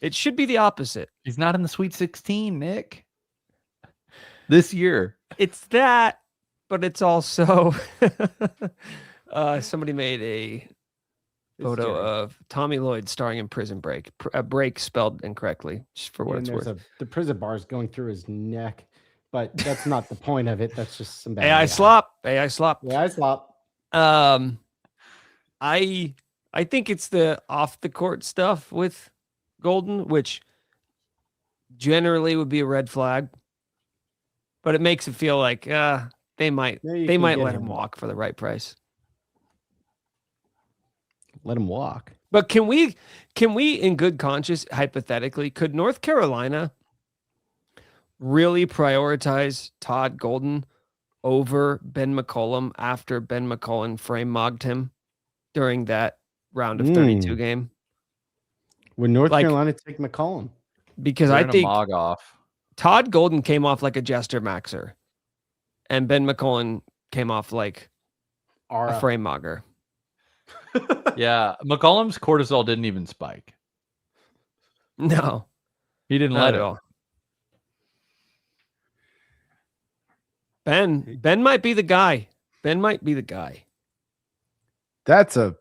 It should be the opposite. He's not in the Sweet 16, Nick. This year. It's that, but it's also somebody made a photo of Tommy Lloyd starring in Prison Break. A break spelled incorrectly, just for what it's worth. The prison bar is going through his neck, but that's not the point of it. That's just some bad AI slop. AI slop. AI slop. I think it's the off the court stuff with Golden, which generally would be a red flag, but it makes it feel like they might let him walk for the right price. Let him walk. But can we in good conscience, hypothetically, could North Carolina really prioritize Todd Golden over Ben McCollum after Ben McCollum frame-mogged him during that round of 32 game? Would North Carolina take McCollum? Because They're I gonna think mog off. Todd Golden came off like a Jester Maxer, and Ben McCollum came off like a frame-mogger. Yeah, McCollum's cortisol didn't even spike. No, He didn't not let at it. all. Ben might be the guy. Ben might be the guy. Because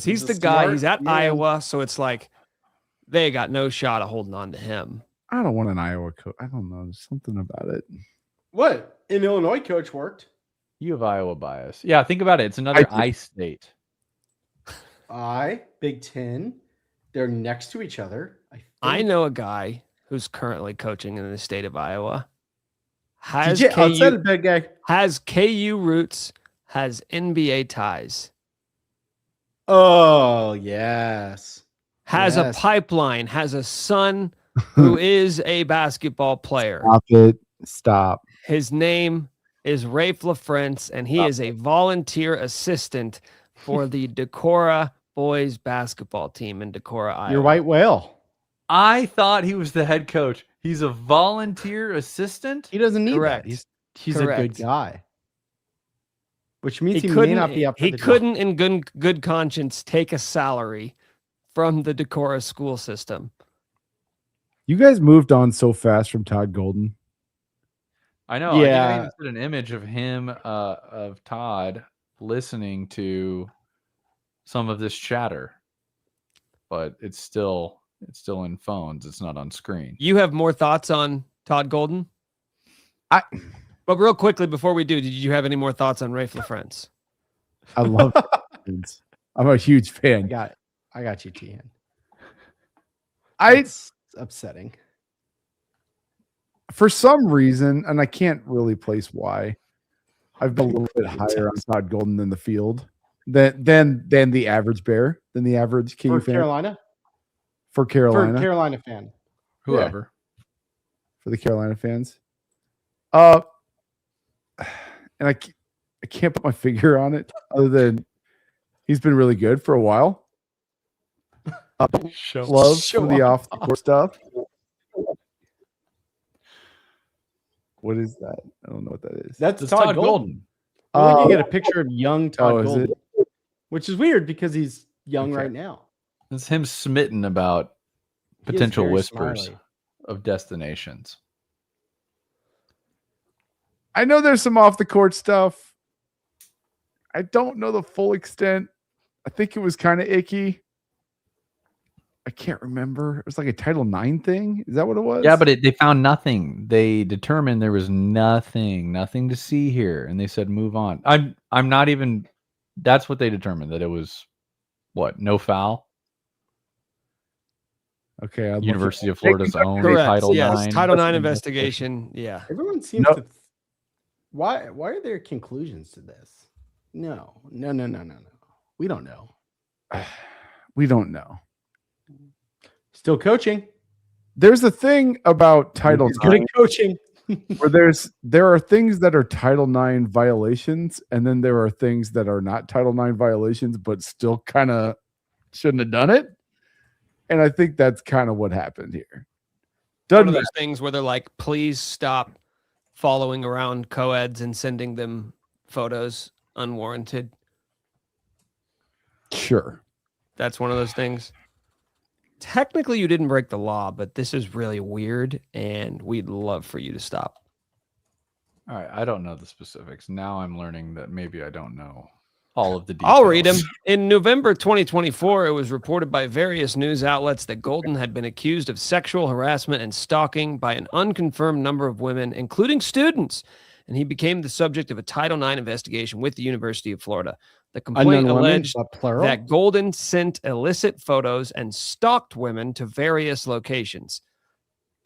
He's the a guy. smart He's at man. Iowa, so it's like they got no shot of holding on to him. I don't want an Iowa coach. I don't know. There's something about it. What? An Illinois coach worked. You have Iowa bias. Yeah, think about it. It's another I do. ice state. Big Ten. They're next to each other. I know a guy who's currently coaching in the state of Iowa. Has DJ outside of big guy. has KU roots, has NBA ties, Oh yes. has a Yes. pipeline, has a son who is a basketball player. Stop it. Stop. His name is Rafe LaFrance, and he is a volunteer assistant for the Decorah boys basketball team in Decorah, Iowa. Your white whale. I thought he was the head coach. He's a volunteer assistant. He doesn't need Correct. that. He's a good Correct. guy. Which means He he may couldn't. not be up for He the job. couldn't, in good conscience, take a salary from the Decorah school system. You guys moved on so fast from Todd Golden. I know. I Yeah. even put an image of him, of Todd, listening to some of this chatter, but it's still in phones. It's not on screen. You have more thoughts on Todd Golden? But real quickly, before we do, did you have any more thoughts on Rafe LaFrance? I love it. I'm a huge fan. I got you, TN. It's upsetting. For some reason, and I can't really place why, I've been a little bit higher on Todd Golden than the field than the average bear, than the average KU For fan. Carolina? For For Carolina. a Carolina fan. Whoever. For the Carolina fans. And I can't put my finger on it other than he's been really good for a while. Love some of the off the court stuff. What is that? I don't know what that is. That's It's Todd Golden. We're Oh. looking at a picture of young Todd is it? Golden, which is weird because he's young Okay. right now. It's him smitten about He is potential very whispers smiley. of destinations. I know there's some off the court stuff. I don't know the full extent. I think it was kind of icky. I can't remember. It was like a Title IX thing. Is that what it was? Yeah, but they found nothing. They determined there was nothing to see here, and they said move on. I'm not even. That's what they determined, that it was what, no foul. Okay. I'll look University it of Florida's own Correct. Title Yes. IX. Title IX investigation. Yeah. Everyone seems Nope. to. Why are there conclusions to this? No. We don't know. We don't know. Still coaching. There's a thing about Title He's good IX at coaching. where there are things that are Title IX violations, and then there are things that are not Title IX violations, but still kind of shouldn't have done it. And I think that's kind of what happened here. One Doesn't of those things where they're like, please stop following around co-eds and sending them photos unwarranted. sure. That's one of those things. Technically, you didn't break the law, but this is really weird, and we'd love for you to stop. All right, I don't know the specifics. Now I'm learning that maybe I don't know all of the details. I'll read them. In November 2024, it was reported by various news outlets that Golden had been accused of sexual harassment and stalking by an unconfirmed number of women, including students, and he became the subject of a Title IX investigation with the University of Florida. The complaint Unknown women, alleged but plural. that Golden sent illicit photos and stalked women to various locations.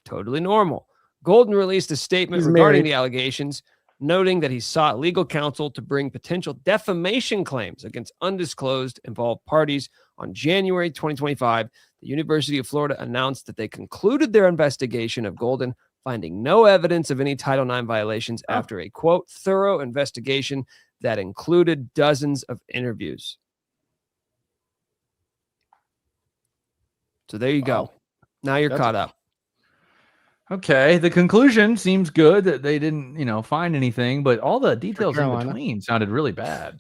Totally normal. Golden released a statement He's regarding married. the allegations, noting that he sought legal counsel to bring potential defamation claims against undisclosed involved parties. On January 2025, the University of Florida announced that they concluded their investigation of Golden, finding no evidence of any Title IX violations after a, quote, thorough investigation that included dozens of interviews. So there you go. Wow. Now you're That's- caught up. Okay, the conclusion seems good that they didn't, find anything, but all the details in Carolina. between sounded really bad.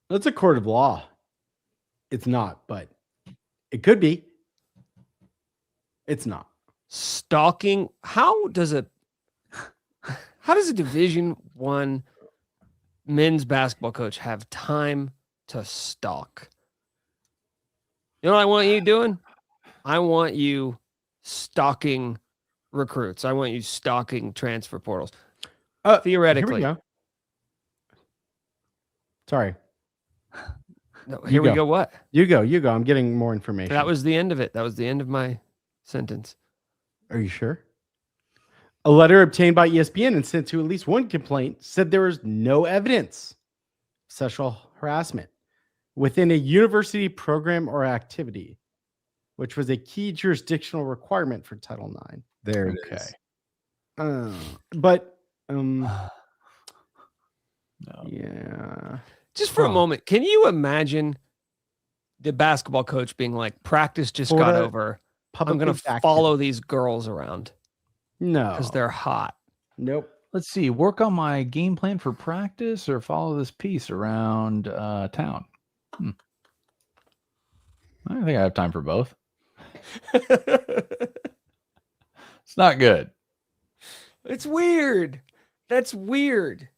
That's a court of law. It's not, but it could be. It's not. Stalking. How does a Division I men's basketball coach have time to stalk? You know what I want you doing? I want you stalking recruits. I want you stalking transfer portals. Theoretically. Here we go. Sorry. No, You here we go. go. What? You go. I'm getting more information. That was the end of it. That was the end of my sentence. Are you sure? A letter obtained by ESPN and sent to at least one complaint said there was no evidence of sexual harassment within a university program or activity, which was a key jurisdictional requirement for Title IX. There it is. But No. yeah. Just for a moment, can you imagine the basketball coach being like, practice just got Florida over. I'm Publicly going to active. follow these girls around No. because they're hot. Nope. Let's see, work on my game plan for practice or follow this piece around town. I think I have time for both. It's not good. It's weird. That's weird.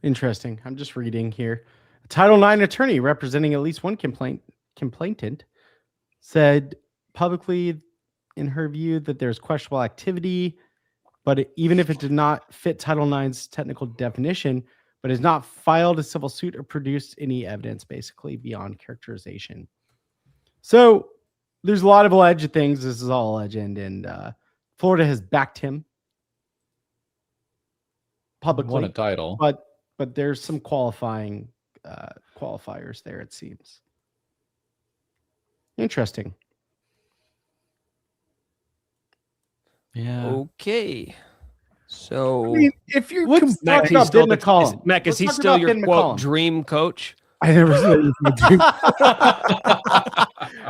Interesting. I'm just reading here. A Title IX attorney representing at least one complainant said publicly, in her view, that there's questionable activity, but even if it did not fit Title IX's technical definition, but has not filed a civil suit or produced any evidence, basically beyond characterization. So there's a lot of alleged things. This is all alleged, and Florida has backed him publicly. Won a title. But there's some qualifiers there, it seems. Interesting. Yeah. Okay. So, I mean, if you're Let's Mac, talk he's about still Ben McCollum. Mac, is Let's he talk still about your Ben quote McCollum. dream coach? I never said it was my dream.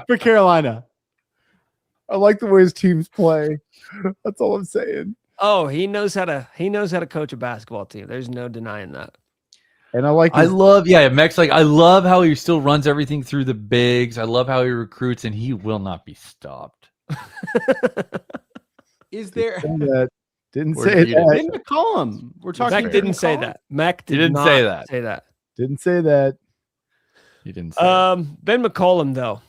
For Carolina. I like the way his teams play. That's all I'm saying. Oh, he knows how to coach a basketball team. There's no denying that. And I like. I love, Max. Like, I love how he still runs everything through the bigs. I love how he recruits, and he will not be stopped. Is there Didn't Or say you didn't. that. Ben McCollum? We're talking. Mac Ben didn't say McCollum? that. Mac He didn't not say that. Say that. Didn't say that. He didn't say that. Ben McCollum though.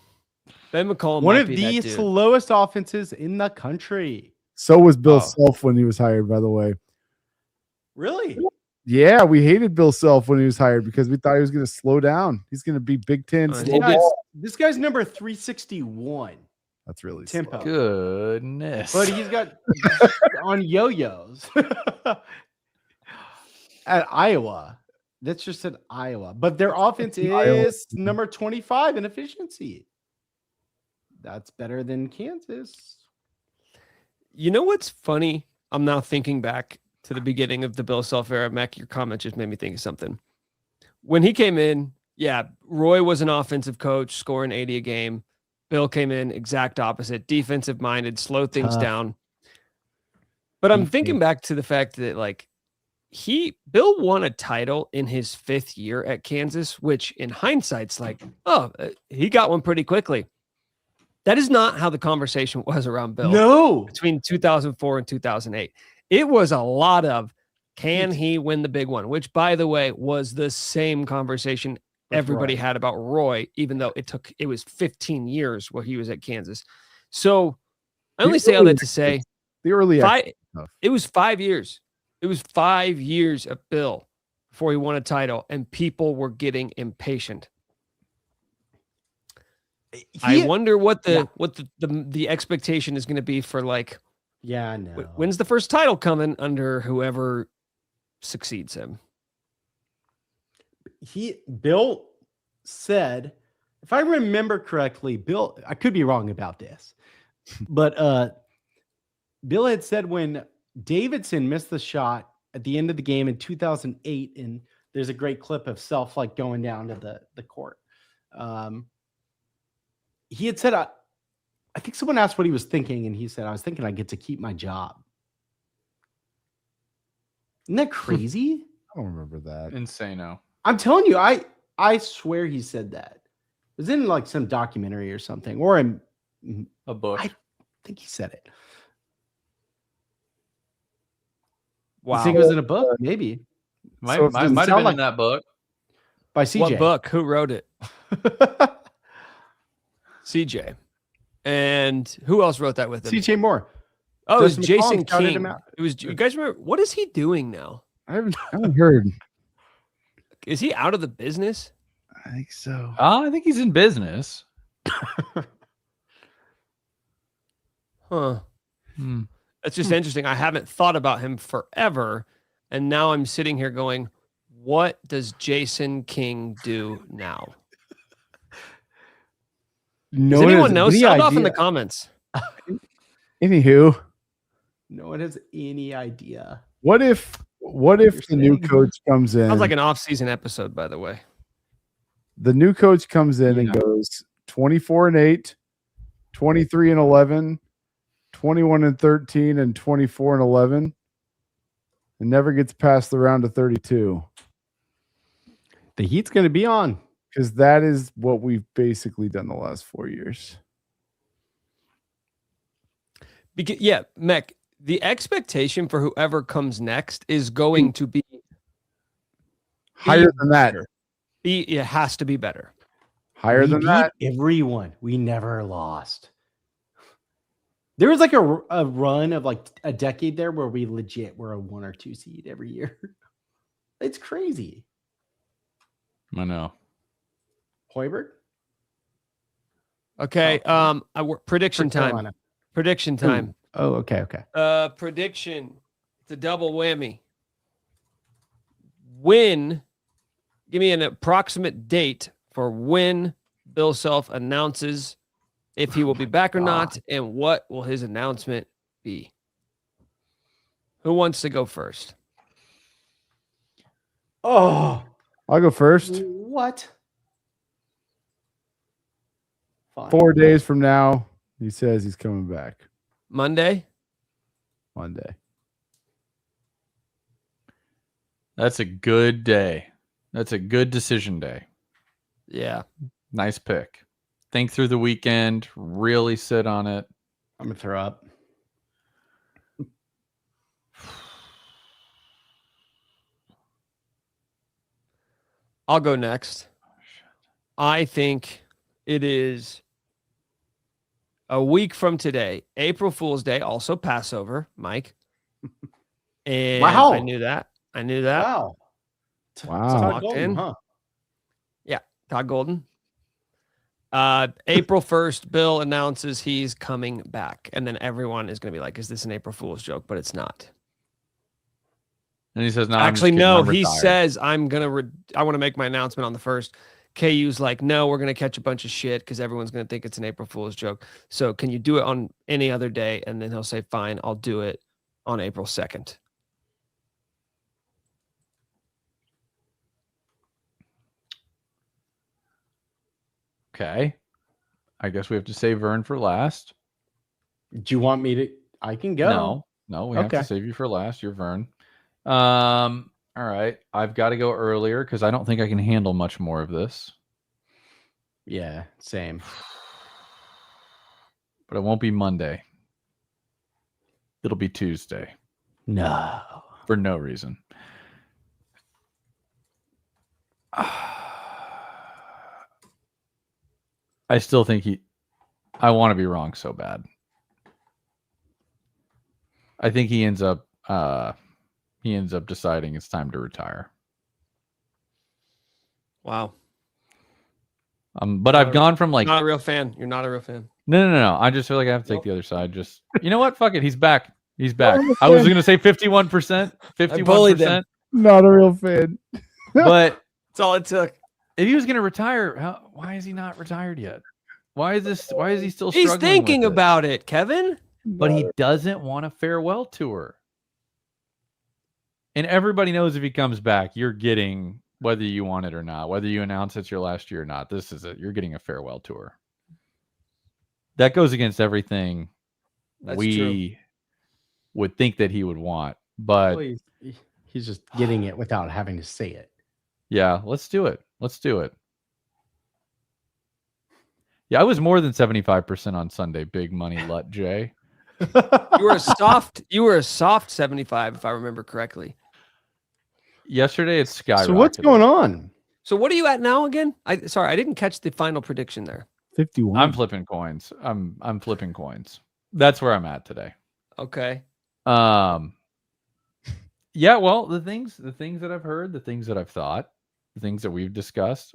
Ben McCollum, One might of be the that dude. slowest offenses in the country. So was Bill Oh. Self when he was hired, by the way. Really? Yeah, we hated Bill Self when he was hired because we thought he was going to slow down. He's going to be Big Ten. Oh, slow he did. ball. This guy's number 361 That's really tempo. slow. Goodness. But he's got on yo-yos at Iowa. That's just at Iowa. But their offense is number 25 in efficiency. That's better than Kansas. You know what's funny? I'm now thinking back to the beginning of the Bill Self era. Mac, your comment just made me think of something. When he came in, yeah, Roy was an offensive coach, scoring 80 a game. Bill came in, exact opposite, defensive minded, slow things Tough. down. But I'm thinking back to the fact that like Bill won a title in his 5th year at Kansas, which in hindsight's like, he got one pretty quickly. That is not how the conversation was around Bill. No. Between 2004 and 2008. It was a lot of, can he win the big one? Which, by the way, was the same conversation everybody Roy. had about Roy, even though it was 15 years where he was at Kansas. So I only say all that to say The early it was 5 years. It was 5 years of Bill before he won a title, and people were getting impatient. I wonder what the expectation is going to be for like. Yeah, I know. When's the first title coming under whoever succeeds him? Bill said, if I remember correctly, Bill, I could be wrong about this, but Bill had said when Davidson missed the shot at the end of the game in 2008, and there's a great clip of Self like going down to the court. He had said, I think someone asked what he was thinking, and he said, I was thinking I get to keep my job. Isn't that crazy? I don't remember that. Insano. I'm telling you, I swear he said that. It was in like some documentary or something, or in A book. I think he said it. Wow. You think it was in a book? Maybe. Might So it doesn't have sound been like- in that book. By CJ. What book? Who wrote it? CJ. And who else wrote that with him? CJ Moore. Oh, it was Justin Jason McCollum shouted King. him out. It was. You guys remember? What is he doing now? I haven't heard. Is he out of the business? I think so. I think he's in business. Huh. That's just interesting. I haven't thought about him forever, and now I'm sitting here going, "What does Jason King do now?" No Does one anyone has know? any Sound off in idea. the comments. Anywho, No one has any idea. what if the new coach comes in? Sounds like an off-season episode, by the way. The new coach comes in and Yeah. goes 24-8, 23-11, 21-13, and 24-11, and never gets past the round of 32. The heat's going to be on. Because that is what we've basically done the last 4 years. Because, yeah, Mech, the expectation for whoever comes next is going to be Higher than that. it has to be better. Higher We than beat that. everyone. We never lost. There was like a run of like a decade there where we legit were a 1 or 2 seed every year. It's crazy. I know. Hoiberg? Okay. Prediction For time. Carolina. Prediction time. Oh, okay. Prediction. It's a double whammy. When, give me an approximate date for when Bill Self announces if he will be back or not, and what will his announcement be? Who wants to go first? Oh, I'll go first. what? Fine. 4 days from now, he says he's coming back Monday? Monday. That's a good day. That's a good decision day. Yeah. Nice pick. Think through the weekend. Really sit on it. I'm gonna throw up. I'll go next. I think it is a week from today, April Fool's Day, also Passover, Mike. And Wow. I knew that. Wow. Wow. So Todd locked Golden, in. huh? Yeah, Todd Golden. April 1st, Bill announces he's coming back. And then everyone is going to be like, is this an April Fool's joke? But it's not. And he says, no, Actually, I'm no, I'm he retired. says, I want to make my announcement on the 1st. KU's like, no, we're going to catch a bunch of shit because everyone's going to think it's an April Fool's joke. So can you do it on any other day? And then he'll say, fine, I'll do it on April 2nd. Okay. I guess we have to save Vern for last. Do you want me to? I can go. No, we have to Okay. save you for last. You're Vern. All right. I've got to go earlier because I don't think I can handle much more of this. Yeah, same. But it won't be Monday. It'll be Tuesday No. for no reason. I still think I want to be wrong so bad. I think he ends up deciding it's time to retire. Wow. But I've gone from like Not a real fan. You're not a real fan. No. I just feel like I have to take the other side. Just you know what? Fuck it. He's back. He's back. I was gonna say 51%. 51%. Not a real fan. But That's all it took. if he was gonna retire, why is he not retired yet? Why is he still struggling? He's thinking with it? about it, Kevin. But he doesn't want a farewell tour. And everybody knows if he comes back, you're getting, whether you want it or not, whether you announce it's your last year or not, this is it. You're getting a farewell tour. That goes against everything That's we true. would think that he would want. But Well, he's just getting it without having to say it. yeah, let's do it. Let's do it. Yeah, I was more than 75% on Sunday. Big money, Lut Jay. You were a soft 75, if I remember correctly. Yesterday, it's skyrocketed. So what's going on? So what are you at now again? I didn't catch the final prediction there. 51. I'm flipping coins. I'm flipping coins. That's where I'm at today. Okay. Yeah, well, the things that I've heard, the things that I've thought, the things that we've discussed,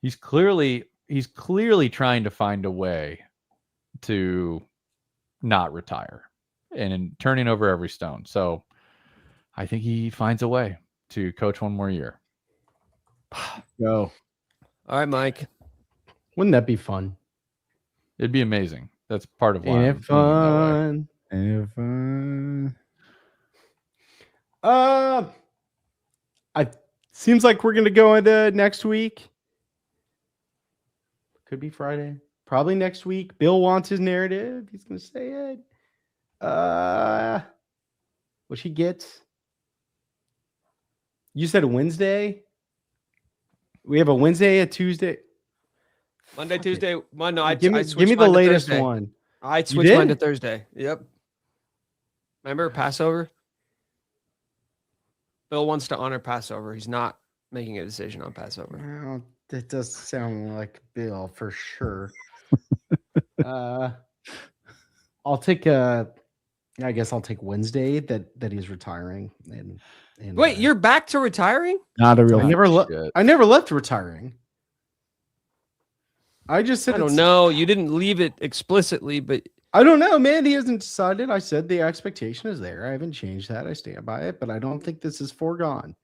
he's clearly trying to find a way to not retire and turning over every stone. So I think he finds a way to coach one more year. Go. All right, Mike. Wouldn't that be fun? It'd be amazing. That's part of why. Ain't I'm it feeling that way. fun? I seems like we're gonna go into next week. Could be Friday. Probably next week. Bill wants his narrative. He's gonna say it. What he gets? You said Wednesday. We have a Wednesday, a Tuesday. Monday, Fuck it. Tuesday. Well, no, I Give me switched the mine to latest Thursday. one. I You switched mine to did? Thursday. Yep. Remember Passover? Bill wants to honor Passover. He's not making a decision on Passover. Well, that does sound like Bill for sure. I'll take I guess I'll take Wednesday that he's retiring. And Wait, you're back to retiring? Not a real I never Shit. I never left retiring. I just said I don't it's- know. You didn't leave it explicitly, but I don't know, man. He hasn't decided. I said the expectation is there. I haven't changed that. I stand by it, but I don't think this is foregone.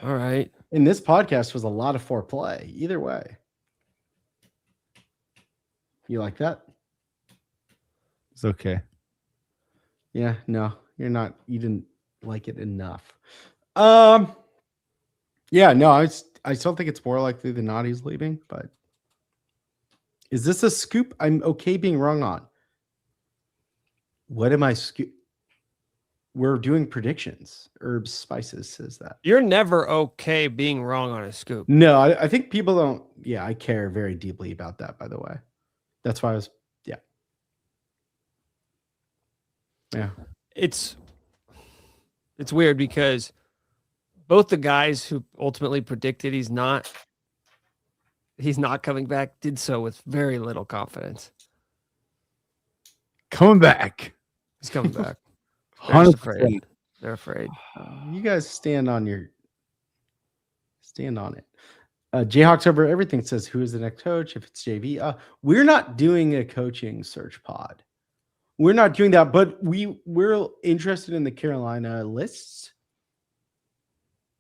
all right. And this podcast was a lot of foreplay. Either way. You like that? It's okay. Yeah, no, you're not. You didn't like it enough. Yeah, no, I still think it's more likely than not he's leaving. But is this a scoop? I'm okay being wrong on. What am I scoop? We're doing predictions. Herbs, Spices says that. You're never okay being wrong on a scoop. No, I think people don't. Yeah, I care very deeply about that, by the way. That's why I was, yeah. Yeah. It's weird because both the guys who ultimately predicted he's not coming back did so with very little confidence. Coming back. He's coming back. 100%. They're afraid. You guys stand on it. Jayhawks over everything says, who is the next coach? If it's JV, we're not doing a coaching search pod. We're not doing that, but we're interested in the Carolina lists.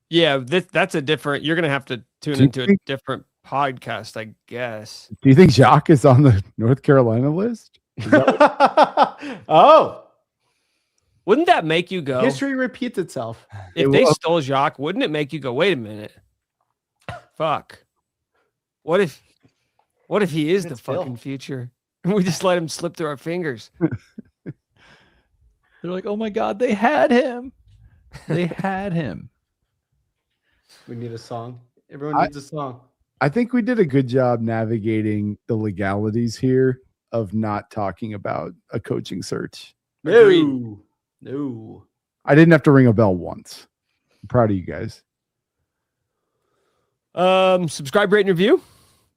Yeah, that's a different. You're gonna have to tune into a different podcast, I guess. Do you think Jacques is on the North Carolina list? Oh, wouldn't that make you go? History repeats itself. If they stole Jacques, wouldn't it make you go, wait a minute? Fuck. What if he is the fucking future? And we just let him slip through our fingers. They're like, oh my God, they had him. They had him. We need a song. Everyone needs a song. I think we did a good job navigating the legalities here of not talking about a coaching search. No. I didn't have to ring a bell once. I'm proud of you guys. Subscribe, rate, and review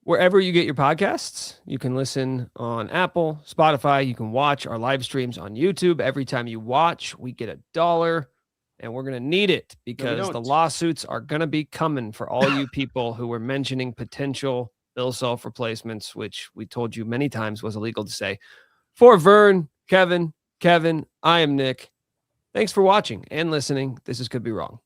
wherever you get your podcasts. You can listen on Apple, Spotify. You can watch our live streams on YouTube. Every time you watch, we get $1, and we're going to need it because the lawsuits are going to be coming for all you people who were mentioning potential bill self replacements, which we told you many times was illegal to say. For Vern, Kevin, I am Nick. Thanks for watching and listening. This is Could Be Wrong.